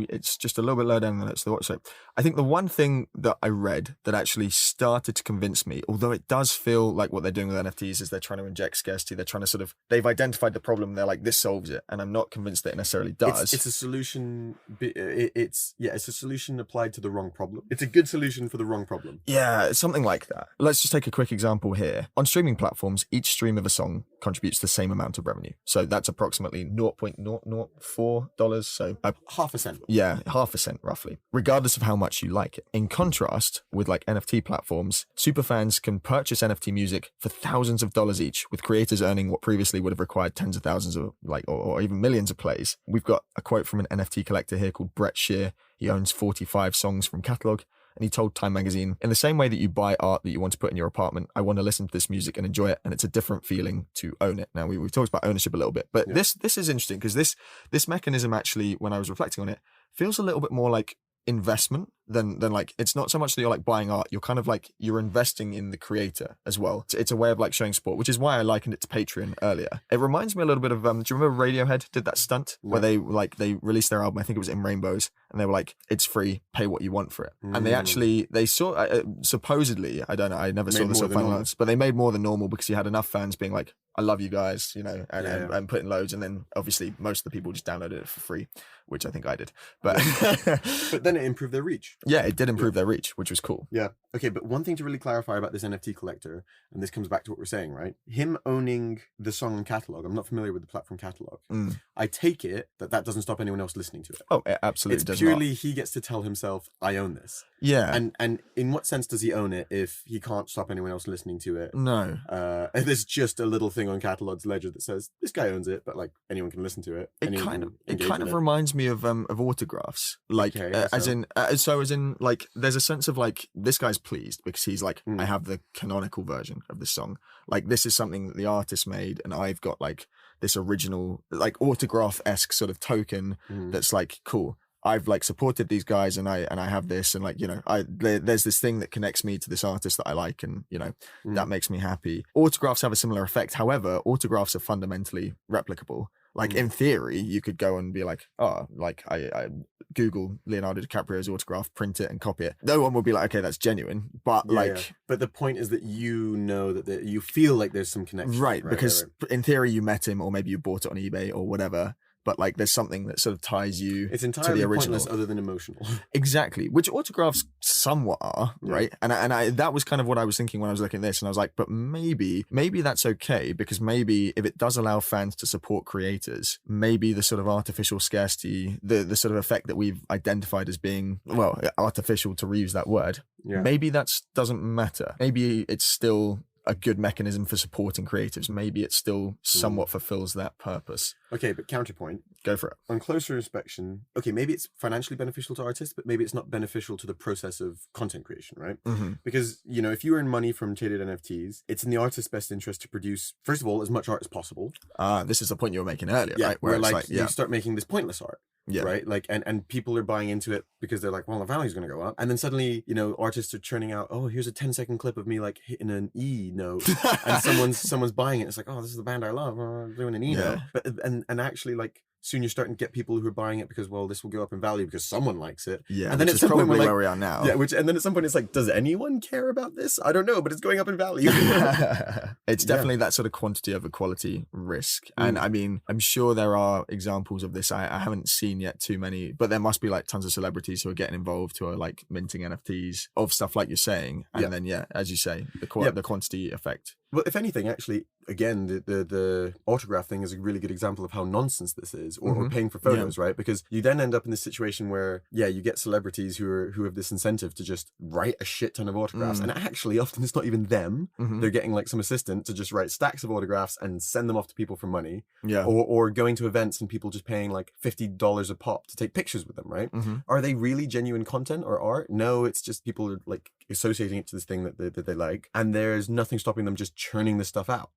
it's just a little bit lower down than it's the what. So I think the one thing that I read that actually started to convince me, although it does feel like what they're doing with NFTs is they're trying to inject scarcity. They're trying to they've identified the problem. They're like, this solves it, and I'm not convinced that it necessarily does. It's a solution. It's a solution applied to the wrong problem. It's a good solution for the wrong problem. Yeah, something like that. Let's just take a quick example here. On streaming platforms, each stream of a song contributes the same amount of revenue. So that's approximately $0.004. So half a cent. Yeah, half a cent roughly, regardless of how much you like it. In contrast, with like NFT platforms, superfans can purchase NFT music for thousands of dollars each, with creators earning what previously would have required tens of thousands of or even millions of plays. We've got a quote from an NFT collector here called Brett Shear. He owns 45 songs from catalog. And he told Time magazine, in the same way that you buy art that you want to put in your apartment, I want to listen to this music and enjoy it. And it's a different feeling to own it. Now, we've talked about ownership a little bit, but this is interesting because this mechanism actually, when I was reflecting on it, feels a little bit more like investment than like, it's not so much that you're like buying art, you're kind of like, you're investing in the creator as well. It's a way of like showing support, which is why I likened it to Patreon earlier. It reminds me a little bit of, do you remember Radiohead did that stunt where they released their album, I think it was In Rainbows, and they were like, it's free, pay what you want for it. And they saw, supposedly, I don't know, I never saw the sort of final answer, but they made more than normal because you had enough fans being like, I love you guys, and putting loads, and then obviously most of the people just downloaded it for free, which I think I did. But but then it improved their reach. Yeah, it did improve their reach, which was cool. Yeah. Okay, but one thing to really clarify about this NFT collector, and this comes back to what we're saying, right? Him owning the song catalog, I'm not familiar with the platform catalog. I take it that doesn't stop anyone else listening to it. Oh, it absolutely does purely not. He gets to tell himself, I own this. Yeah. And in what sense does he own it if he can't stop anyone else listening to it? No. There's just a little thing on Catalog's ledger that says, this guy owns it, but like anyone can listen to it. It kind of reminds me of autographs. Like, as in like, there's a sense of like, this guy's pleased because he's like, I have the canonical version of this song. Like, this is something that the artist made, and I've got like this original, like autograph-esque sort of token that's like, cool. I've like supported these guys, and I have this, and like, there's this thing that connects me to this artist that I like, and that makes me happy. Autographs have a similar effect. However, autographs are fundamentally replicable. Like in theory, you could go and be like, oh, like I Google Leonardo DiCaprio's autograph, print it and copy it. No one will be like, okay, that's genuine. But but the point is that that you feel like there's some connection. Right, because in theory you met him, or maybe you bought it on eBay or whatever. But like, there's something that sort of ties you it's entirely to the original. Pointless other than emotional. Exactly, which autographs somewhat are, right? And I that was kind of what I was thinking when I was looking at this, and I was like, but maybe that's okay, because maybe if it does allow fans to support creators, maybe the sort of artificial scarcity, the sort of effect that we've identified as being, well, artificial, to reuse that word, maybe that doesn't matter. Maybe it's still a good mechanism for supporting creatives. Maybe it still somewhat fulfills that purpose. Okay, but counterpoint. Go for it. On closer inspection, okay, maybe it's financially beneficial to artists, but maybe it's not beneficial to the process of content creation, right? Because, if you earn money from traded NFTs, it's in the artist's best interest to produce, first of all, as much art as possible. This is the point you were making earlier, right? Where like you start making this pointless art. Yeah. Right. Like, and people are buying into it because they're like, well, the value's going to go up. And then suddenly, artists are churning out, oh, here's a 10-second clip of me like hitting an E note, and someone's buying it. It's like, oh, this is the band I love. I'm doing an E note. But and actually, like, soon you're starting to get people who are buying it because, well, this will go up in value because someone likes it. Yeah, and then at some point, where we are now. Yeah, and then at some point it's like, does anyone care about this? I don't know, but it's going up in value. It's definitely that sort of quantity over quality risk. And I mean, I'm sure there are examples of this. I haven't seen yet too many, but there must be like tons of celebrities who are getting involved, who are like minting NFTs of stuff like you're saying. And then, as you say, the quantity effect. Well, if anything, actually, again, the autograph thing is a really good example of how nonsense this is, or paying for photos, right? Because you then end up in this situation where, you get celebrities who have this incentive to just write a shit ton of autographs, and actually, often it's not even them. They're getting like some assistant to just write stacks of autographs and send them off to people for money. Yeah. Or going to events and people just paying like $50 a pop to take pictures with them, right? Are they really genuine content or art? No, it's just people are like associating it to this thing that they like, and there's nothing stopping them just churning this stuff out.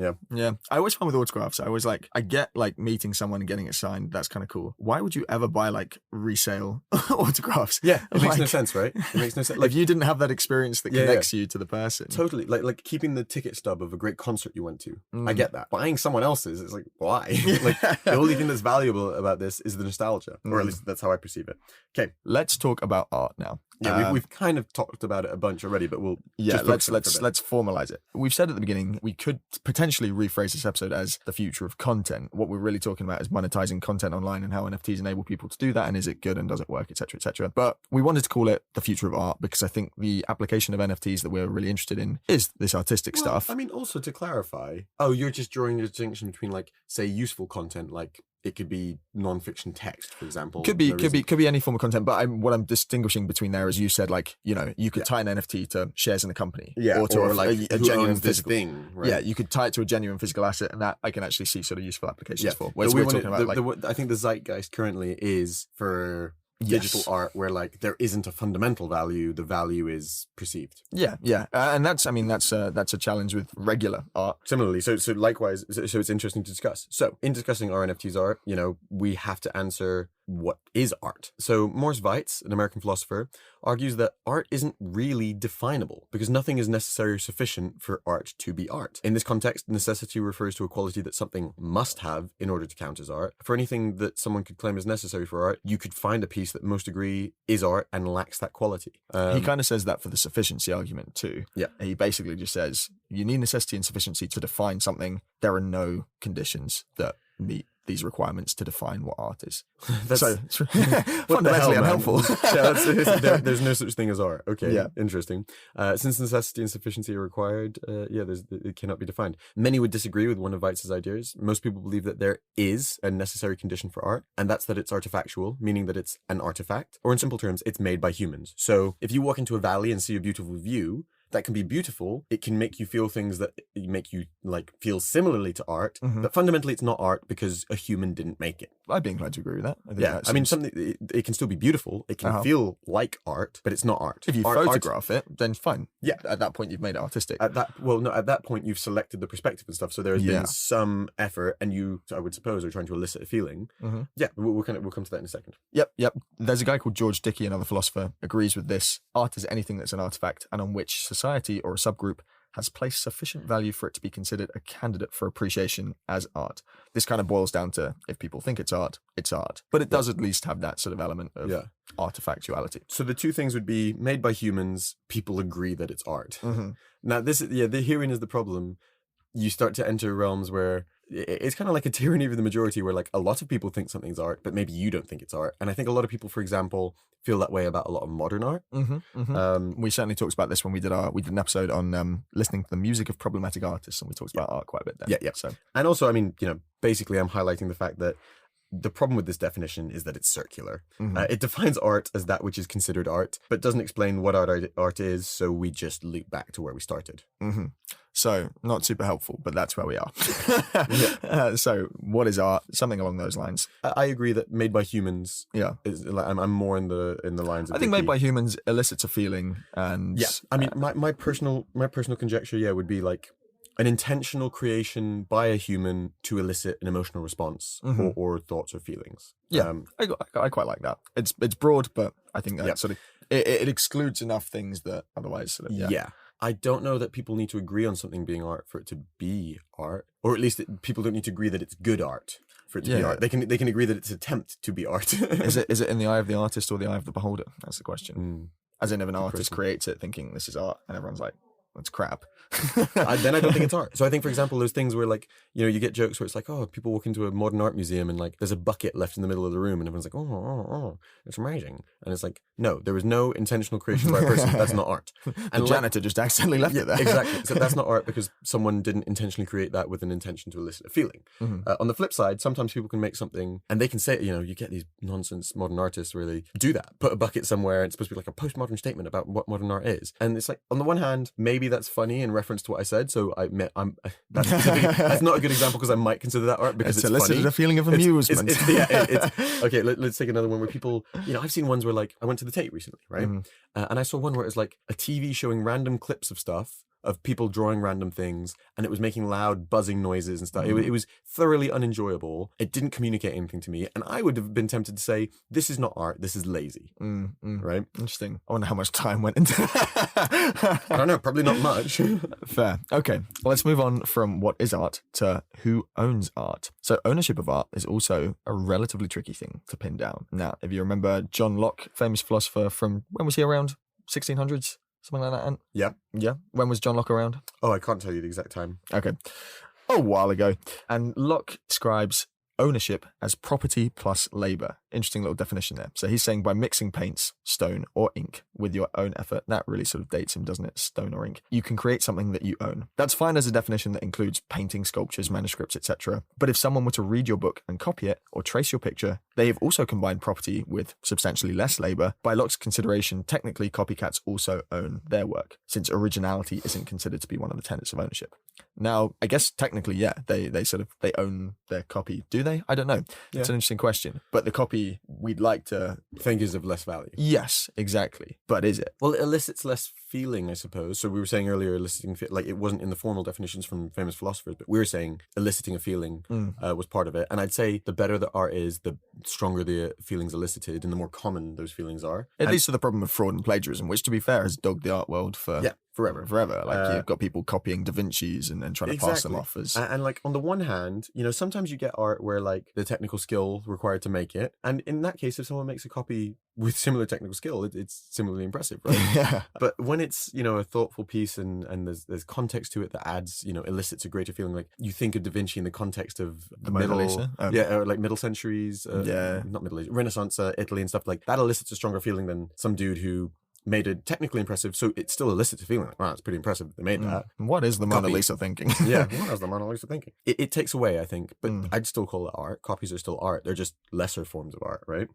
Yeah. I always find with autographs, I get like meeting someone and getting it signed. That's kind of cool. Why would you ever buy like resale autographs? Yeah, it makes no sense, right? It makes no sense. Like, if you didn't have that experience that connects you to the person. Totally. Like keeping the ticket stub of a great concert you went to. I get that. Buying someone else's, it's like, why? Like, the only thing that's valuable about this is the nostalgia, or at least that's how I perceive it. Okay, let's talk about art now. Yeah, we've kind of talked about it a bunch already, but we'll let's formalize it. We've said at the beginning we could potentially rephrase this episode as the future of content. What we're really talking about is monetizing content online and how NFTs enable people to do that, and is it good and does it work, etc., etc. But we wanted to call it the future of art because I think the application of NFTs that we're really interested in is this artistic stuff. I mean, also to clarify, you're just drawing a distinction between, like, say, useful content, like it could be non-fiction text, for example. Could be any form of content, but what I'm distinguishing between there is you said, like, you know, you could tie an NFT to shares in a company, or to a genuine physical thing. Right? Yeah, you could tie it to a genuine physical asset, and that I can actually see sort of useful applications for. Whereas we're talking about I think the zeitgeist currently is for digital art where, like, there isn't a fundamental value, the value is perceived. And that's a challenge with regular art. Similarly, so likewise, so it's interesting to discuss. So in discussing our NFTs art, you know, we have to answer what is art. So Morris Weitz, an American philosopher, argues that art isn't really definable because nothing is necessary or sufficient for art to be art. In this context, necessity refers to a quality that something must have in order to count as art. For anything that someone could claim as necessary for art, you could find a piece that most agree is art and lacks that quality. He kind of says that for the sufficiency argument too. Yeah. He basically just says you need necessity and sufficiency to define something. There are no conditions that meet these requirements to define what art is. So it's fundamentally unhelpful. There's no such thing as art. Okay, yeah. Interesting. Since necessity and sufficiency are required, it cannot be defined. Many would disagree with one of Weitz's ideas. Most people believe that there is a necessary condition for art, and that's that it's artifactual, meaning that it's an artifact, or in simple terms, it's made by humans. So if you walk into a valley and see a beautiful view, that can be beautiful. It can make you feel things that make you, like, feel similarly to art, but fundamentally it's not art because a human didn't make it. I'd be inclined to agree with that. I mean, something it can still be beautiful. It can feel like art, but it's not art. If you photograph it, then fine. Yeah, at that point you've made it artistic. At that point you've selected the perspective and stuff. So there has been some effort, and you, I would suppose, are trying to elicit a feeling. Yeah, we'll come to that in a second. Yep. There's a guy called George Dickey, another philosopher, agrees with this. Art is anything that's an artifact and on which society or a subgroup has placed sufficient value for it to be considered a candidate for appreciation as art. This kind of boils down to, if people think it's art, it's art. But it does at least have that sort of element of artifactuality. So the two things would be made by humans, people agree that it's art. Now herein is the problem. You start to enter realms where it's kind of like a tyranny of the majority, where, like, a lot of people think something's art, but maybe you don't think it's art. And I think a lot of people, for example, feel that way about a lot of modern art. We certainly talked about this when we did an episode on listening to the music of problematic artists, and we talked about art quite a bit then. Yeah. So, and also, I mean, you know, basically I'm highlighting the fact that the problem with this definition is that it's circular. It defines art as that which is considered art, but doesn't explain what art is, so we just loop back to where we started. So, not super helpful, but that's where we are. So, what is art? Something along those lines. I agree that made by humans. Yeah, is, like, I'm more in the lines of. I think made by humans elicits a feeling, and I mean, my personal conjecture, would be like an intentional creation by a human to elicit an emotional response or thoughts or feelings. I quite like that. It's broad, but I think that sort of it excludes enough things that otherwise sort of, I don't know that people need to agree on something being art for it to be art, or at least people don't need to agree that it's good art for it to be art. They can agree that it's an attempt to be art. Is it in the eye of the artist or the eye of the beholder? That's the question. As in, if an artist creates it thinking this is art, and everyone's like, that's crap. Then I don't think it's art. So I think, for example, there's things where, like, you know, you get jokes where it's like, oh, people walk into a modern art museum and, like, there's a bucket left in the middle of the room, and everyone's like, oh, it's amazing. And it's like, no, there was no intentional creation by a person. That's not art. And the janitor just accidentally left it there. Exactly. So that's not art because someone didn't intentionally create that with an intention to elicit a feeling. On the flip side, sometimes people can make something and they can say, you know, you get these nonsense modern artists where they do that, put a bucket somewhere, and it's supposed to be like a postmodern statement about what modern art is. And it's like, on the one hand, maybe that's funny in reference to what I said. So that's not a good example because I might consider that art because it's elicited funny. A feeling of amusement. Okay, let's take another one where people, you know, I've seen ones where, like, I went to the Tate recently, right? And I saw one where it was like a TV showing random clips of stuff of people drawing random things, and it was making loud buzzing noises and stuff. It was thoroughly unenjoyable. It didn't communicate anything to me, and I would have been tempted to say, this is not art, this is lazy. Right? Interesting. I wonder how much time went into I don't know, probably not much. Fair. Okay, well, let's move on from what is art to who owns art. So ownership of art is also a relatively tricky thing to pin down. Now, if you remember John Locke, famous philosopher from, when was he around? 1600s? Something like that, Ant? Yeah. Yeah. When was John Locke around? Oh, I can't tell you the exact time. Okay. A while ago. And Locke describes ownership as property plus labour. Interesting little definition there. So he's saying by mixing paints, stone or ink with your own effort, that really sort of dates him, doesn't it? Stone or ink. You can create something that you own. That's fine as a definition that includes paintings, sculptures, manuscripts, etc. But if someone were to read your book and copy it or trace your picture, they have also combined property with substantially less labour. By Locke's consideration, technically copycats also own their work, since originality isn't considered to be one of the tenets of ownership. Now, I guess technically, yeah, they own their copy. Do they? I don't know. Yeah. It's an interesting question. But the copy we'd like to think is of less value. Yes, exactly. But is it? Well, it elicits less feeling, I suppose. So we were saying earlier, eliciting, like it wasn't in the formal definitions from famous philosophers, but we were saying eliciting a feeling was part of it. And I'd say the better the art is, the stronger the feelings elicited and the more common those feelings are. It leads to the problem of fraud and plagiarism, which, to be fair, has dogged the art world for forever. Like you've got people copying Da Vinci's and trying to pass them off as... And like on the one hand, you know, sometimes you get art where like the technical skill required to make it. And in that case, if someone makes a copy with similar technical skill, it's similarly impressive, right? Yeah. But when it's, you know, a thoughtful piece and there's context to it that adds, you know, elicits a greater feeling, like you think of Da Vinci in the context of the Mona Lisa? or like middle centuries, not Middle Age, Renaissance Italy and stuff, like that elicits a stronger feeling than some dude who made it technically impressive, so it still elicits a feeling like, wow, it's pretty impressive they made that. What is the Mona Lisa thinking? Yeah, what is the Mona Lisa thinking? It takes away, I think, but I'd still call it art. Copies are still art. They're just lesser forms of art, right?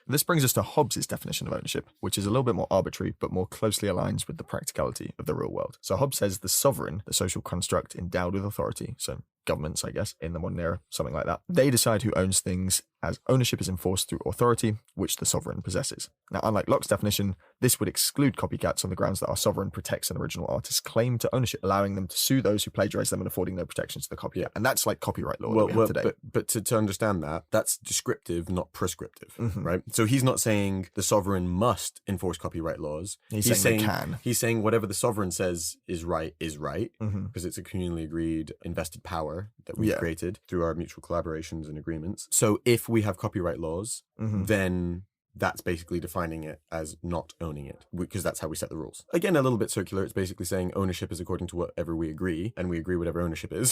This brings us to Hobbes' definition of ownership, which is a little bit more arbitrary, but more closely aligns with the practicality of the real world. So Hobbes says the sovereign, the social construct endowed with authority, so governments, I guess, in the modern era, something like that. They decide who owns things, as ownership is enforced through authority, which the sovereign possesses. Now, unlike Locke's definition, this would exclude copycats on the grounds that our sovereign protects an original artist's claim to ownership, allowing them to sue those who plagiarize them and affording no protections to the copycat. And that's like copyright law that we have today. But to understand that, that's descriptive, not prescriptive, right? So he's not saying the sovereign must enforce copyright laws. He's saying they can. He's saying whatever the sovereign says is right, because it's a communally agreed invested power that we've created through our mutual collaborations and agreements. So if we have copyright laws, then that's basically defining it as not owning it, because that's how we set the rules. Again, a little bit circular. It's basically saying ownership is according to whatever we agree, and we agree whatever ownership is.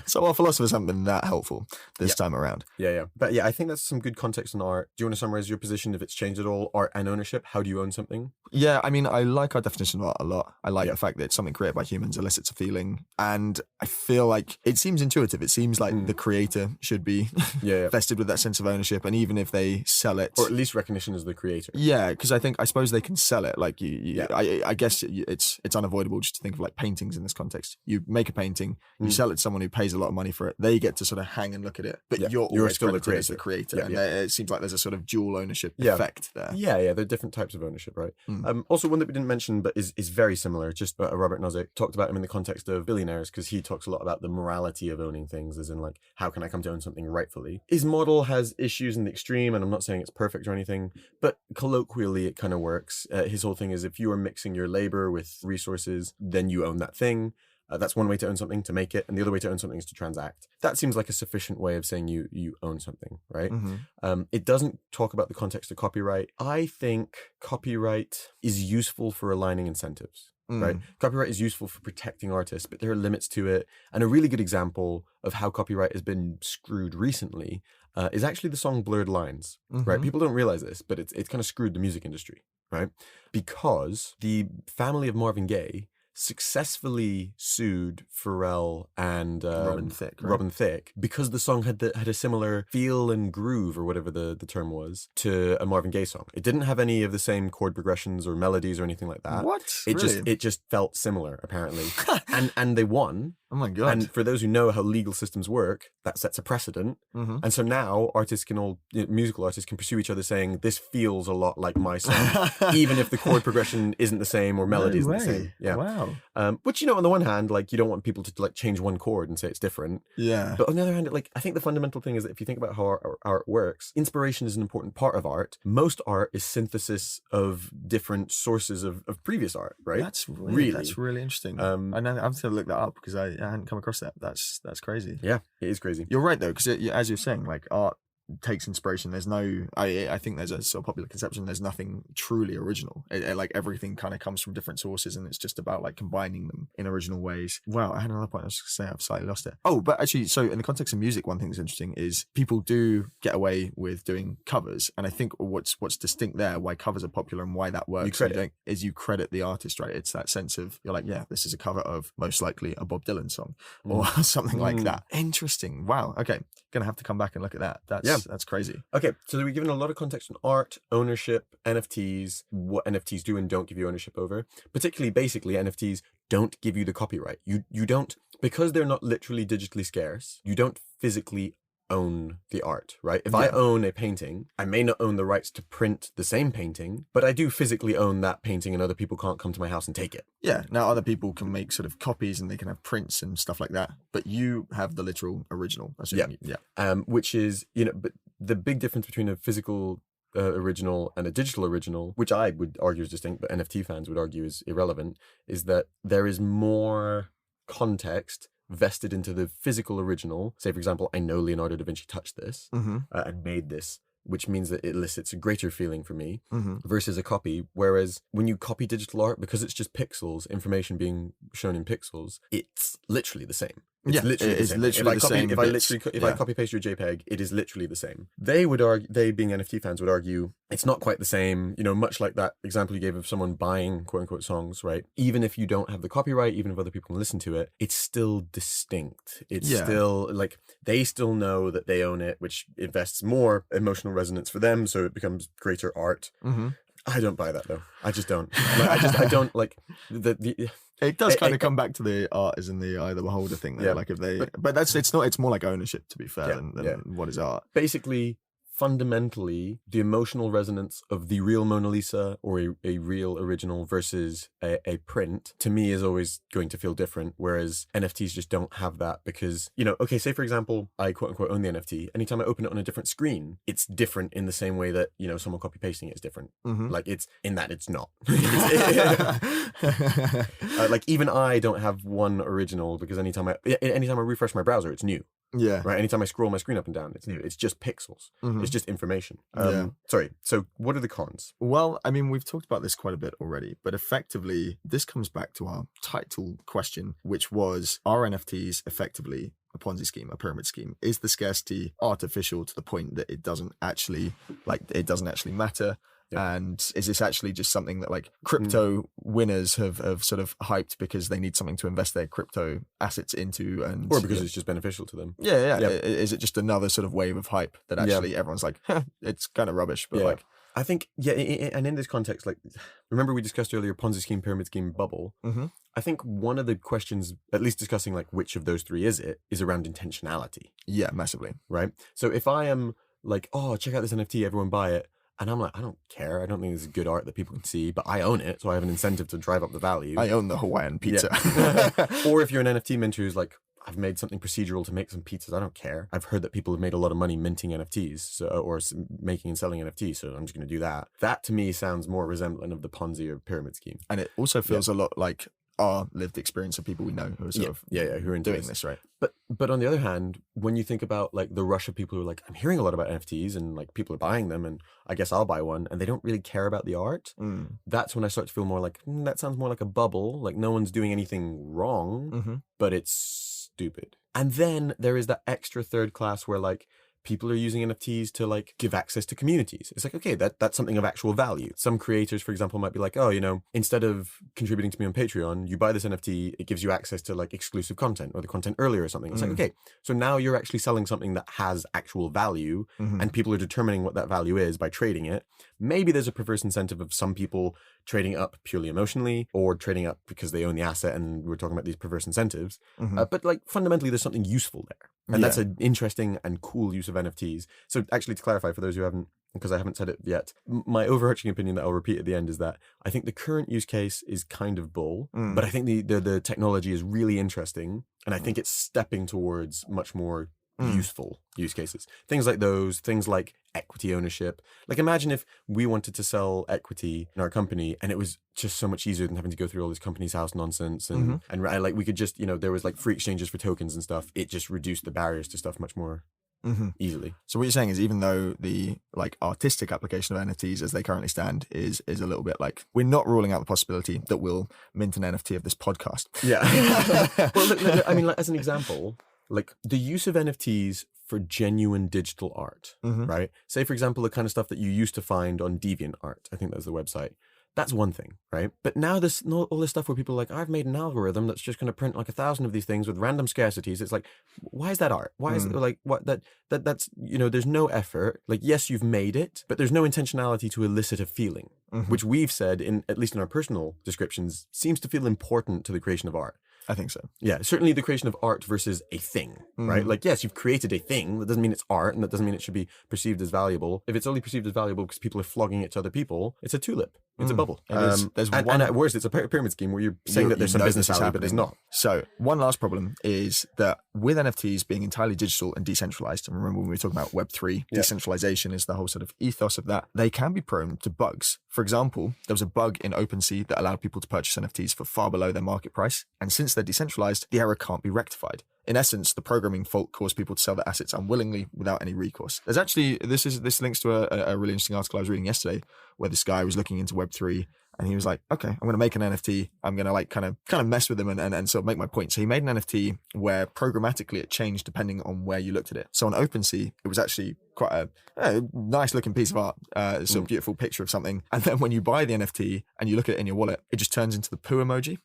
So our philosophers haven't been that helpful this time around. Yeah. But yeah, I think that's some good context on art. Do you want to summarize your position, if it's changed at all, art and ownership? How do you own something? Yeah, I mean, I like our definition of art a lot. I like the fact that it's something created by humans, elicits a feeling, and I feel like it seems intuitive. It seems like the creator should be vested with that sense of ownership, and even if they sell it, or at least recognition as the creator. Yeah, because I suppose they can sell it. Like I guess it's unavoidable just to think of like paintings in this context. You make a painting, you sell it to someone who pays a lot of money for it. They get to sort of hang and look at it, but you're still the creator. As the creator, and it seems like there's a sort of dual ownership effect there. Yeah, there are different types of ownership, right? Also, one that we didn't mention, but is very similar. Just Robert Nozick talked about him in the context of billionaires, because he talks a lot about the morality of owning things, as in like, how can I come to own something rightfully? His model has issues in the extreme, and I'm not saying it's perfect or anything, but colloquially it kind of works. His whole thing is, if you are mixing your labor with resources, then you own that thing. That's one way to own something, to make it, and the other way to own something is to transact. That seems like a sufficient way of saying you own something, right? It doesn't talk about the context of copyright. I think copyright is useful for aligning incentives. Right? Copyright is useful for protecting artists, but there are limits to it. And a really good example of how copyright has been screwed recently is actually the song Blurred Lines, right? People don't realize this, but it's kind of screwed the music industry, right? Because the family of Marvin Gaye successfully sued Pharrell and Robin Thicke, because the song had a similar feel and groove, or whatever the term was, to a Marvin Gaye song. It didn't have any of the same chord progressions or melodies or anything like that. What? It just felt similar, apparently. and they won. Oh my God. And for those who know how legal systems work, that sets a precedent. Mm-hmm. And so now artists can musical artists can pursue each other saying, this feels a lot like my song, even if the chord progression isn't the same or melody isn't the same. Yeah. Wow. Which, on the one hand, like, you don't want people to like change one chord and say it's different. Yeah. But on the other hand, like, I think the fundamental thing is that if you think about how art works, inspiration is an important part of art. Most art is synthesis of different sources of previous art, right? That's really interesting. I know, I'm going to look that up because I hadn't come across that. That's crazy. Yeah, it is crazy. You're right though, because as you're saying, like, art takes inspiration. There's no, I think there's a sort of popular conception, there's nothing truly original. Like, everything kind of comes from different sources, and it's just about like combining them in original ways. Wow, I had another point I was going to say, I've slightly lost it. Oh, but actually, so in the context of music, one thing that's interesting is people do get away with doing covers, and I think what's distinct there, why covers are popular and why that works, you credit the artist, right? It's that sense of, you're like, yeah, this is a cover of most likely a Bob Dylan song or something like that. Interesting. Wow. Okay, gonna have to come back and look at that. That's crazy. Okay, so we've given a lot of context on art, ownership, NFTs, what NFTs do and don't give you ownership over. Particularly, basically, NFTs don't give you the copyright. You don't, because they're not literally digitally scarce, you don't physically own the art, right? If I own a painting, I may not own the rights to print the same painting, but I do physically own that painting, and other people can't come to my house and take it. Yeah, now other people can make sort of copies and they can have prints and stuff like that, but you have the literal original. Which is, but the big difference between a physical original and a digital original, which I would argue is distinct, but NFT fans would argue is irrelevant, is that there is more context vested into the physical original. Say, for example, I know Leonardo da Vinci touched this and made this, which means that it elicits a greater feeling for me versus a copy. Whereas when you copy digital art, because it's just pixels, information being shown in pixels, it's literally the same. It's literally the same. If I copy paste your JPEG, it is literally the same. They would argue, they being NFT fans would argue, it's not quite the same. Much like that example you gave of someone buying quote unquote songs, right? Even if you don't have the copyright, even if other people can listen to it, it's still distinct. It's still like, they still know that they own it, which invests more emotional resonance for them, so it becomes greater art. I don't buy that though. I just don't. I don't like the. It does kind of come back to the art is in the eye of the beholder thing there. Like, if they, but it's more like ownership, to be fair, than what is art. Basically, fundamentally, the emotional resonance of the real Mona Lisa or a real original versus a print, to me, is always going to feel different, whereas NFTs just don't have that because, okay, say for example, I quote unquote own the NFT. Anytime I open it on a different screen, it's different in the same way that, someone copy pasting it is different. Like, it's in that it's not. Like, even I don't have one original because anytime I refresh my browser, it's new. Yeah. Right. Anytime I scroll my screen up and down, it's new. It's just pixels. It's just information. Sorry. So what are the cons? Well, I mean, we've talked about this quite a bit already, but effectively, this comes back to our title question, which was, are NFTs effectively a Ponzi scheme, a pyramid scheme? Is the scarcity artificial to the point that it doesn't actually matter? And is this actually just something that like crypto winners have sort of hyped because they need something to invest their crypto assets into, or because it's just beneficial to them? Yeah. Is it just another sort of wave of hype that actually everyone's like, it's kind of rubbish, but like, I think, and in this context, like, remember we discussed earlier Ponzi scheme, pyramid scheme, bubble. I think one of the questions, at least discussing like which of those three is around intentionality. Yeah, massively. Right. So if I am like, oh, check out this NFT, everyone buy it. And I'm like, I don't care. I don't think this is good art that people can see, but I own it, so I have an incentive to drive up the value. I own the Hawaiian pizza. Or if you're an NFT minter who's like, I've made something procedural to make some pizzas, I don't care. I've heard that people have made a lot of money minting NFTs, or making and selling NFTs, so I'm just going to do that. That to me sounds more resemblant of the Ponzi or pyramid scheme. And it also feels a lot like our lived experience of people we know who are sort of who are doing this, right? But on the other hand, when you think about like the rush of people who are like, I'm hearing a lot about NFTs and like people are buying them and I guess I'll buy one, and they don't really care about the art, that's when I start to feel more like, that sounds more like a bubble. Like, no one's doing anything wrong, but it's stupid. And then there is that extra third class where like people are using NFTs to like give access to communities. It's like, okay, that's something of actual value. Some creators, for example, might be like, oh, instead of contributing to me on Patreon, you buy this NFT, it gives you access to like exclusive content or the content earlier or something. It's like, okay, so now you're actually selling something that has actual value and people are determining what that value is by trading it. Maybe there's a perverse incentive of some people trading up purely emotionally or trading up because they own the asset, and we're talking about these perverse incentives. But like fundamentally, there's something useful there. And that's an interesting and cool use of NFTs. So actually, to clarify for those who haven't, because I haven't said it yet, my overarching opinion that I'll repeat at the end is that I think the current use case is kind of bull, but I think the technology is really interesting, and I think it's stepping towards much more useful use cases. Things like those, things like equity ownership. Like imagine if we wanted to sell equity in our company and it was just so much easier than having to go through all this company's house nonsense and like we could just, there was like free exchanges for tokens and stuff. It just reduced the barriers to stuff much more easily. So what you're saying is, even though the like artistic application of NFTs as they currently stand is a little bit like, we're not ruling out the possibility that we'll mint an NFT of this podcast. Yeah. Well, look, I mean, like, as an example, like the use of NFTs for genuine digital art, right? Say, for example, the kind of stuff that you used to find on DeviantArt. I think that's the website. That's one thing, right? But now all this stuff where people are like, I've made an algorithm that's just going to print like 1,000 of these things with random scarcities. It's like, why is that art? Why is it like what that's there's no effort. Like, yes, you've made it, but there's no intentionality to elicit a feeling, which we've said at least in our personal descriptions seems to feel important to the creation of art. I think so. Yeah, certainly the creation of art versus a thing, right? Like, yes, you've created a thing. That doesn't mean it's art, and that doesn't mean it should be perceived as valuable. If it's only perceived as valuable because people are flogging it to other people, it's a tulip. It's a bubble. And at worst, it's a pyramid scheme where you're saying that there's some business value, but there's not. So one last problem is that with NFTs being entirely digital and decentralized, and remember when we were talking about Web3, decentralization is the whole sort of ethos of that, they can be prone to bugs. For example, there was a bug in OpenSea that allowed people to purchase NFTs for far below their market price. And since they're decentralized, the error can't be rectified. In essence, the programming fault caused people to sell their assets unwillingly without any recourse. There's actually, this links to a really interesting article I was reading yesterday where this guy was looking into Web3 and he was like, okay, I'm going to make an NFT. I'm going to like kind of mess with them and sort of make my point. So he made an NFT where programmatically it changed depending on where you looked at it. So on OpenSea, it was actually quite a nice looking piece of art, sort of beautiful picture of something. And then when you buy the NFT and you look at it in your wallet, it just turns into the poo emoji.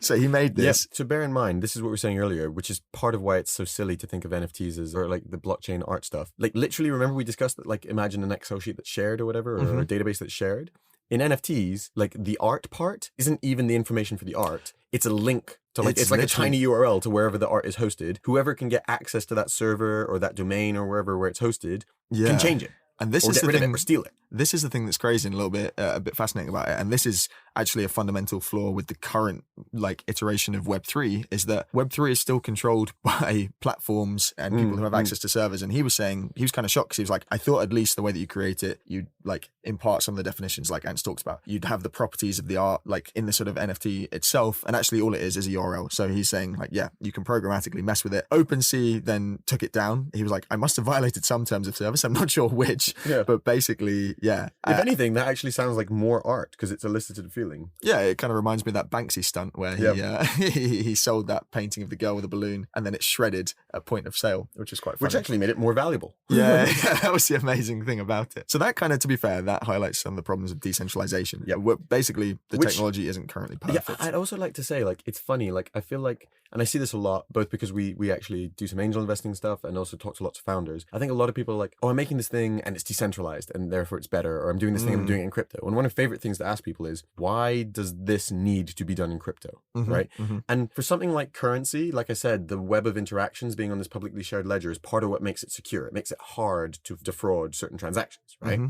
So he made this. Yeah. So bear in mind, this is what we were saying earlier, which is part of why it's so silly to think of NFTs as, or like the blockchain art stuff. Like literally, remember we discussed that, like imagine an Excel sheet that's shared or whatever, or a database that's shared. In NFTs, like the art part isn't even the information for the art. It's a link to like, it's like a tiny URL to wherever the art is hosted. Whoever can get access to that server or that domain or wherever where it's hosted can change it. And this or is get the rid thing, of it or steal it. This is the thing that's crazy and a bit fascinating about it. And this is actually a fundamental flaw with the current like iteration of Web3 is that Web3 is still controlled by platforms and people who have access to servers. And he was saying, he was kind of shocked because he was like, I thought at least the way that you create it, you'd like impart some of the definitions like Ants talks about. You'd have the properties of the art like in the sort of NFT itself. And actually all it is a URL. So he's saying like, yeah, you can programmatically mess with it. OpenSea then took it down. He was like, I must have violated some terms of service. I'm not sure which, but basically, yeah. If anything, that actually sounds like more art because it's elicited a feeling. Yeah, it kind of reminds me of that Banksy stunt where he sold that painting of the girl with a balloon and then it shredded at point of sale, which is quite funny. Which actually made it more valuable. Yeah, that was the amazing thing about it. So that kind of, to be fair, that highlights some of the problems of decentralization. Yeah, basically the technology isn't currently perfect. Yeah, I'd also like to say, like, it's funny, like, I feel like, and I see this a lot, both because we actually do some angel investing stuff and also talk to lots of founders. I think a lot of people are like, oh, I'm making this thing and it's decentralized and therefore it's better, or I'm doing this thing and I'm doing it in crypto. And one of my favorite things to ask people is, why does this need to be done in crypto, right? And for something like currency, like I said, the web of interactions being on this publicly shared ledger is part of what makes it secure. It makes it hard to defraud certain transactions, right?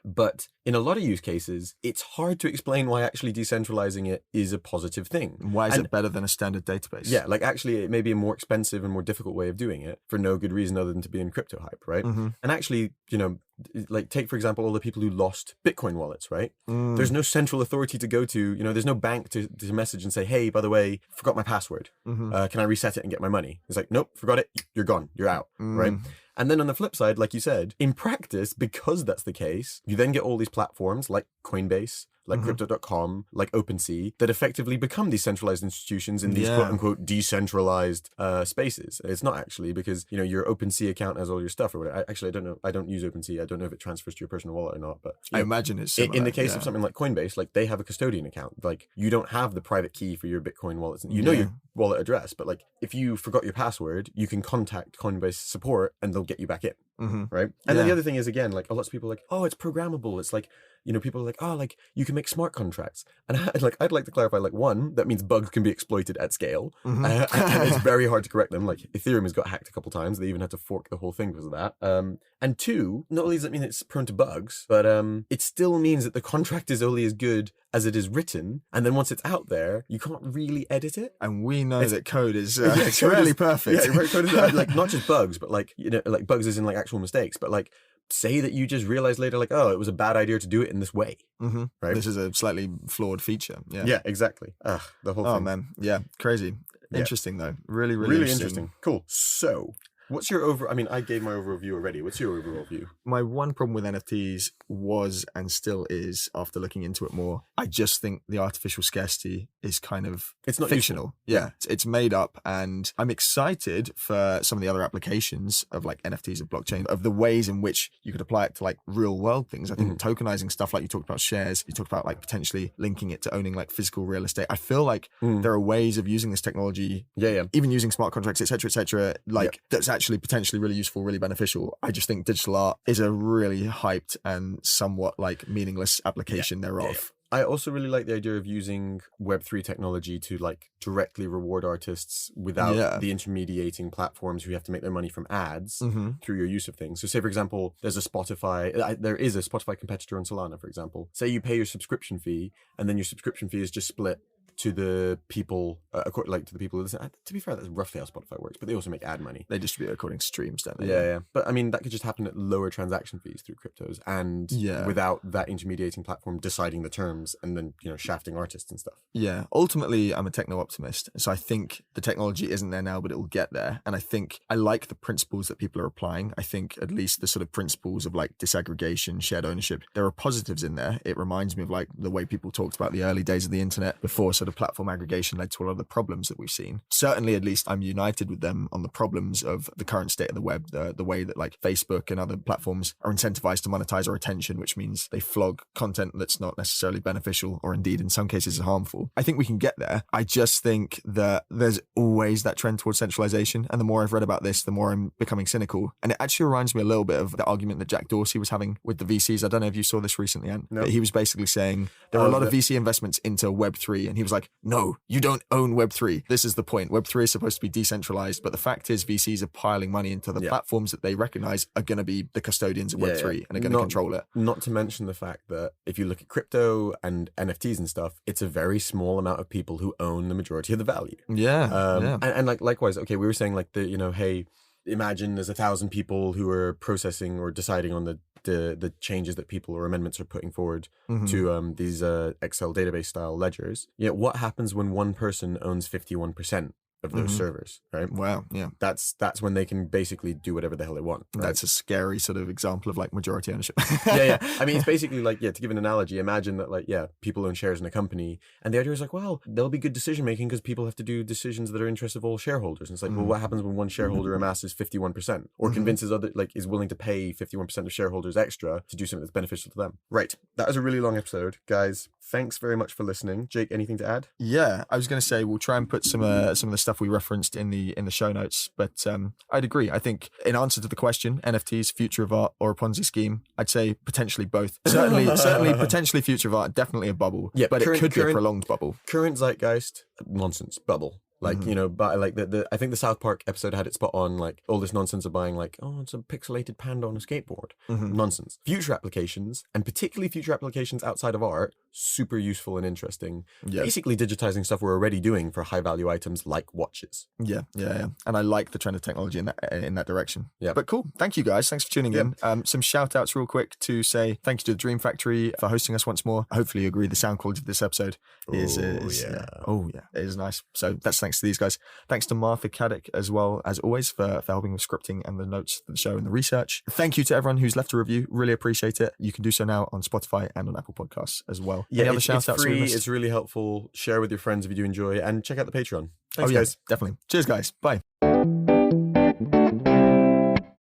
But in a lot of use cases, it's hard to explain why actually decentralizing it is a positive thing. Why is it better than a standard database? Yeah, like actually it may be a more expensive and more difficult way of doing it for no good reason other than to be in crypto hype, right? And actually, like take for example all the people who lost Bitcoin wallets, right? There's no central authority to go to, there's no bank to message and say, hey, by the way, forgot my password. Can I reset it and get my money? It's like, nope, forgot it, you're gone, you're out, right? And then on the flip side, like you said, in practice, because that's the case, you then get all these platforms like Coinbase, like Crypto.com, like OpenSea, that effectively become these centralized institutions in these quote unquote decentralized spaces. It's not actually, because your OpenSea account has all your stuff or whatever. I don't know. I don't use OpenSea. I don't know if it transfers to your personal wallet or not. But I imagine it's similar. In the case of something like Coinbase, like they have a custodian account. Like you don't have the private key for your Bitcoin wallets. You know your wallet address, but like if you forgot your password, you can contact Coinbase support and they'll get you back in. Right. And then the other thing is, again, like lots of people are like, oh, it's programmable. It's like, people are like, oh, like you can make smart contracts. And I'd like to clarify, like, one, that means bugs can be exploited at scale. And it's very hard to correct them. Like Ethereum has got hacked a couple times. They even had to fork the whole thing because of that. And two, not only does it mean it's prone to bugs, but it still means that the contract is only as good as it is written. And then once it's out there, you can't really edit it. And we know that code is it's really perfect. Yeah, code is like not just bugs, but like, like bugs is in like actual mistakes, but like say that you just realize later, like, oh, it was a bad idea to do it in this way. Right. This is a slightly flawed feature. Yeah, exactly. The whole thing. Oh man. Yeah. Crazy. Interesting though. Really interesting. Cool. So what's your I gave my overall view already. What's your overall view? My one problem with NFTs was, and still is, after looking into it more, I just think the artificial scarcity is kind of it's not fictional. Useful. Yeah, it's made up, and I'm excited for some of the other applications of like NFTs of blockchain, of the ways in which you could apply it to like real world things. I think tokenizing stuff, like you talked about shares, you talked about like potentially linking it to owning like physical real estate. I feel like there are ways of using this technology, even using smart contracts, etc., like that's actually potentially really useful, really beneficial. I just think digital art is a really hyped and somewhat like meaningless application thereof. I also really like the idea of using Web3 technology to like directly reward artists without the intermediating platforms who have to make their money from ads through your use of things. So say, for example, there is a Spotify competitor on Solana, for example. Say you pay your subscription fee and then your subscription fee is just split to the people, to the people who listen. To be fair, that's roughly how Spotify works, but they also make ad money. They distribute it according to streams, don't they? Yeah. But I mean, that could just happen at lower transaction fees through cryptos and without that intermediating platform deciding the terms and then, shafting artists and stuff. Yeah. Ultimately, I'm a techno optimist. So I think the technology isn't there now, but it will get there. And I think I like the principles that people are applying. I think at least the sort of principles of like disaggregation, shared ownership, there are positives in there. It reminds me of like the way people talked about the early days of the internet before sort of platform aggregation led to a lot of the problems that we've seen. Certainly, at least I'm united with them on the problems of the current state of the web, the way that like Facebook and other platforms are incentivized to monetize our attention, which means they flog content that's not necessarily beneficial or indeed in some cases harmful. I think we can get there. I just think that there's always that trend towards centralization. And the more I've read about this, the more I'm becoming cynical. And it actually reminds me a little bit of the argument that Jack Dorsey was having with the VCs. I don't know if you saw this recently, Ant. No. But he was basically saying there were a lot of VC investments into Web3. And he was like, no, you don't own Web3. This is the point. Web3 is supposed to be decentralized, but the fact is VCs are piling money into the platforms that they recognize are going to be the custodians of Web3 and are going to control it. Not to mention the fact that if you look at crypto and NFTs and stuff, it's a very small amount of people who own the majority of the value. And like likewise, okay, we were saying like hey, imagine there's 1,000 people who are processing or deciding on the changes that people or amendments are putting forward to these Excel database style ledgers. What happens when one person owns 51% of those servers, right? Wow, yeah. That's when they can basically do whatever the hell they want. Right? That's a scary sort of example of like majority ownership. Yeah. I mean, it's basically like, to give an analogy, imagine that like, people own shares in a company and the idea is like, well, there'll be good decision making because people have to do decisions that are in interest of all shareholders. And it's like, well, what happens when one shareholder amasses 51% or convinces is willing to pay 51% of shareholders extra to do something that's beneficial to them? Right. That was a really long episode. Guys, thanks very much for listening. Jake, anything to add? Yeah, I was going to say we'll try and put some of the stuff we referenced in the show notes, but I'd agree. I think in answer to the question, NFTs, future of art or a Ponzi scheme, I'd say potentially both. Certainly potentially future of art, definitely a bubble. Yeah, but it could be a prolonged bubble. Current zeitgeist, nonsense, bubble. Like, but like I think the South Park episode had it spot on, like all this nonsense of buying like, oh, it's a pixelated panda on a skateboard. Nonsense. Future applications, and particularly future applications outside of art, super useful and interesting. Yeah. Basically digitizing stuff we're already doing for high value items like watches. Yeah. And I like the trend of technology in that direction. Yeah. But cool. Thank you guys. Thanks for tuning in. Some shout outs real quick to say thank you to the Dream Factory for hosting us once more. Hopefully you agree the sound quality of this episode is it is nice. So that's thanks Thanks to these guys. Thanks to Martha Caddick as well, as always, for helping with scripting and the notes for the show and the research. Thank you to everyone who's left a review. Really appreciate it. You can do so now on Spotify and on Apple Podcasts as well. Yeah, Any other it's shout-outs we free. missed? It's really helpful. Share with your friends if you do enjoy, and check out the Patreon. Thanks, yeah, guys. definitely. Cheers, guys. Bye.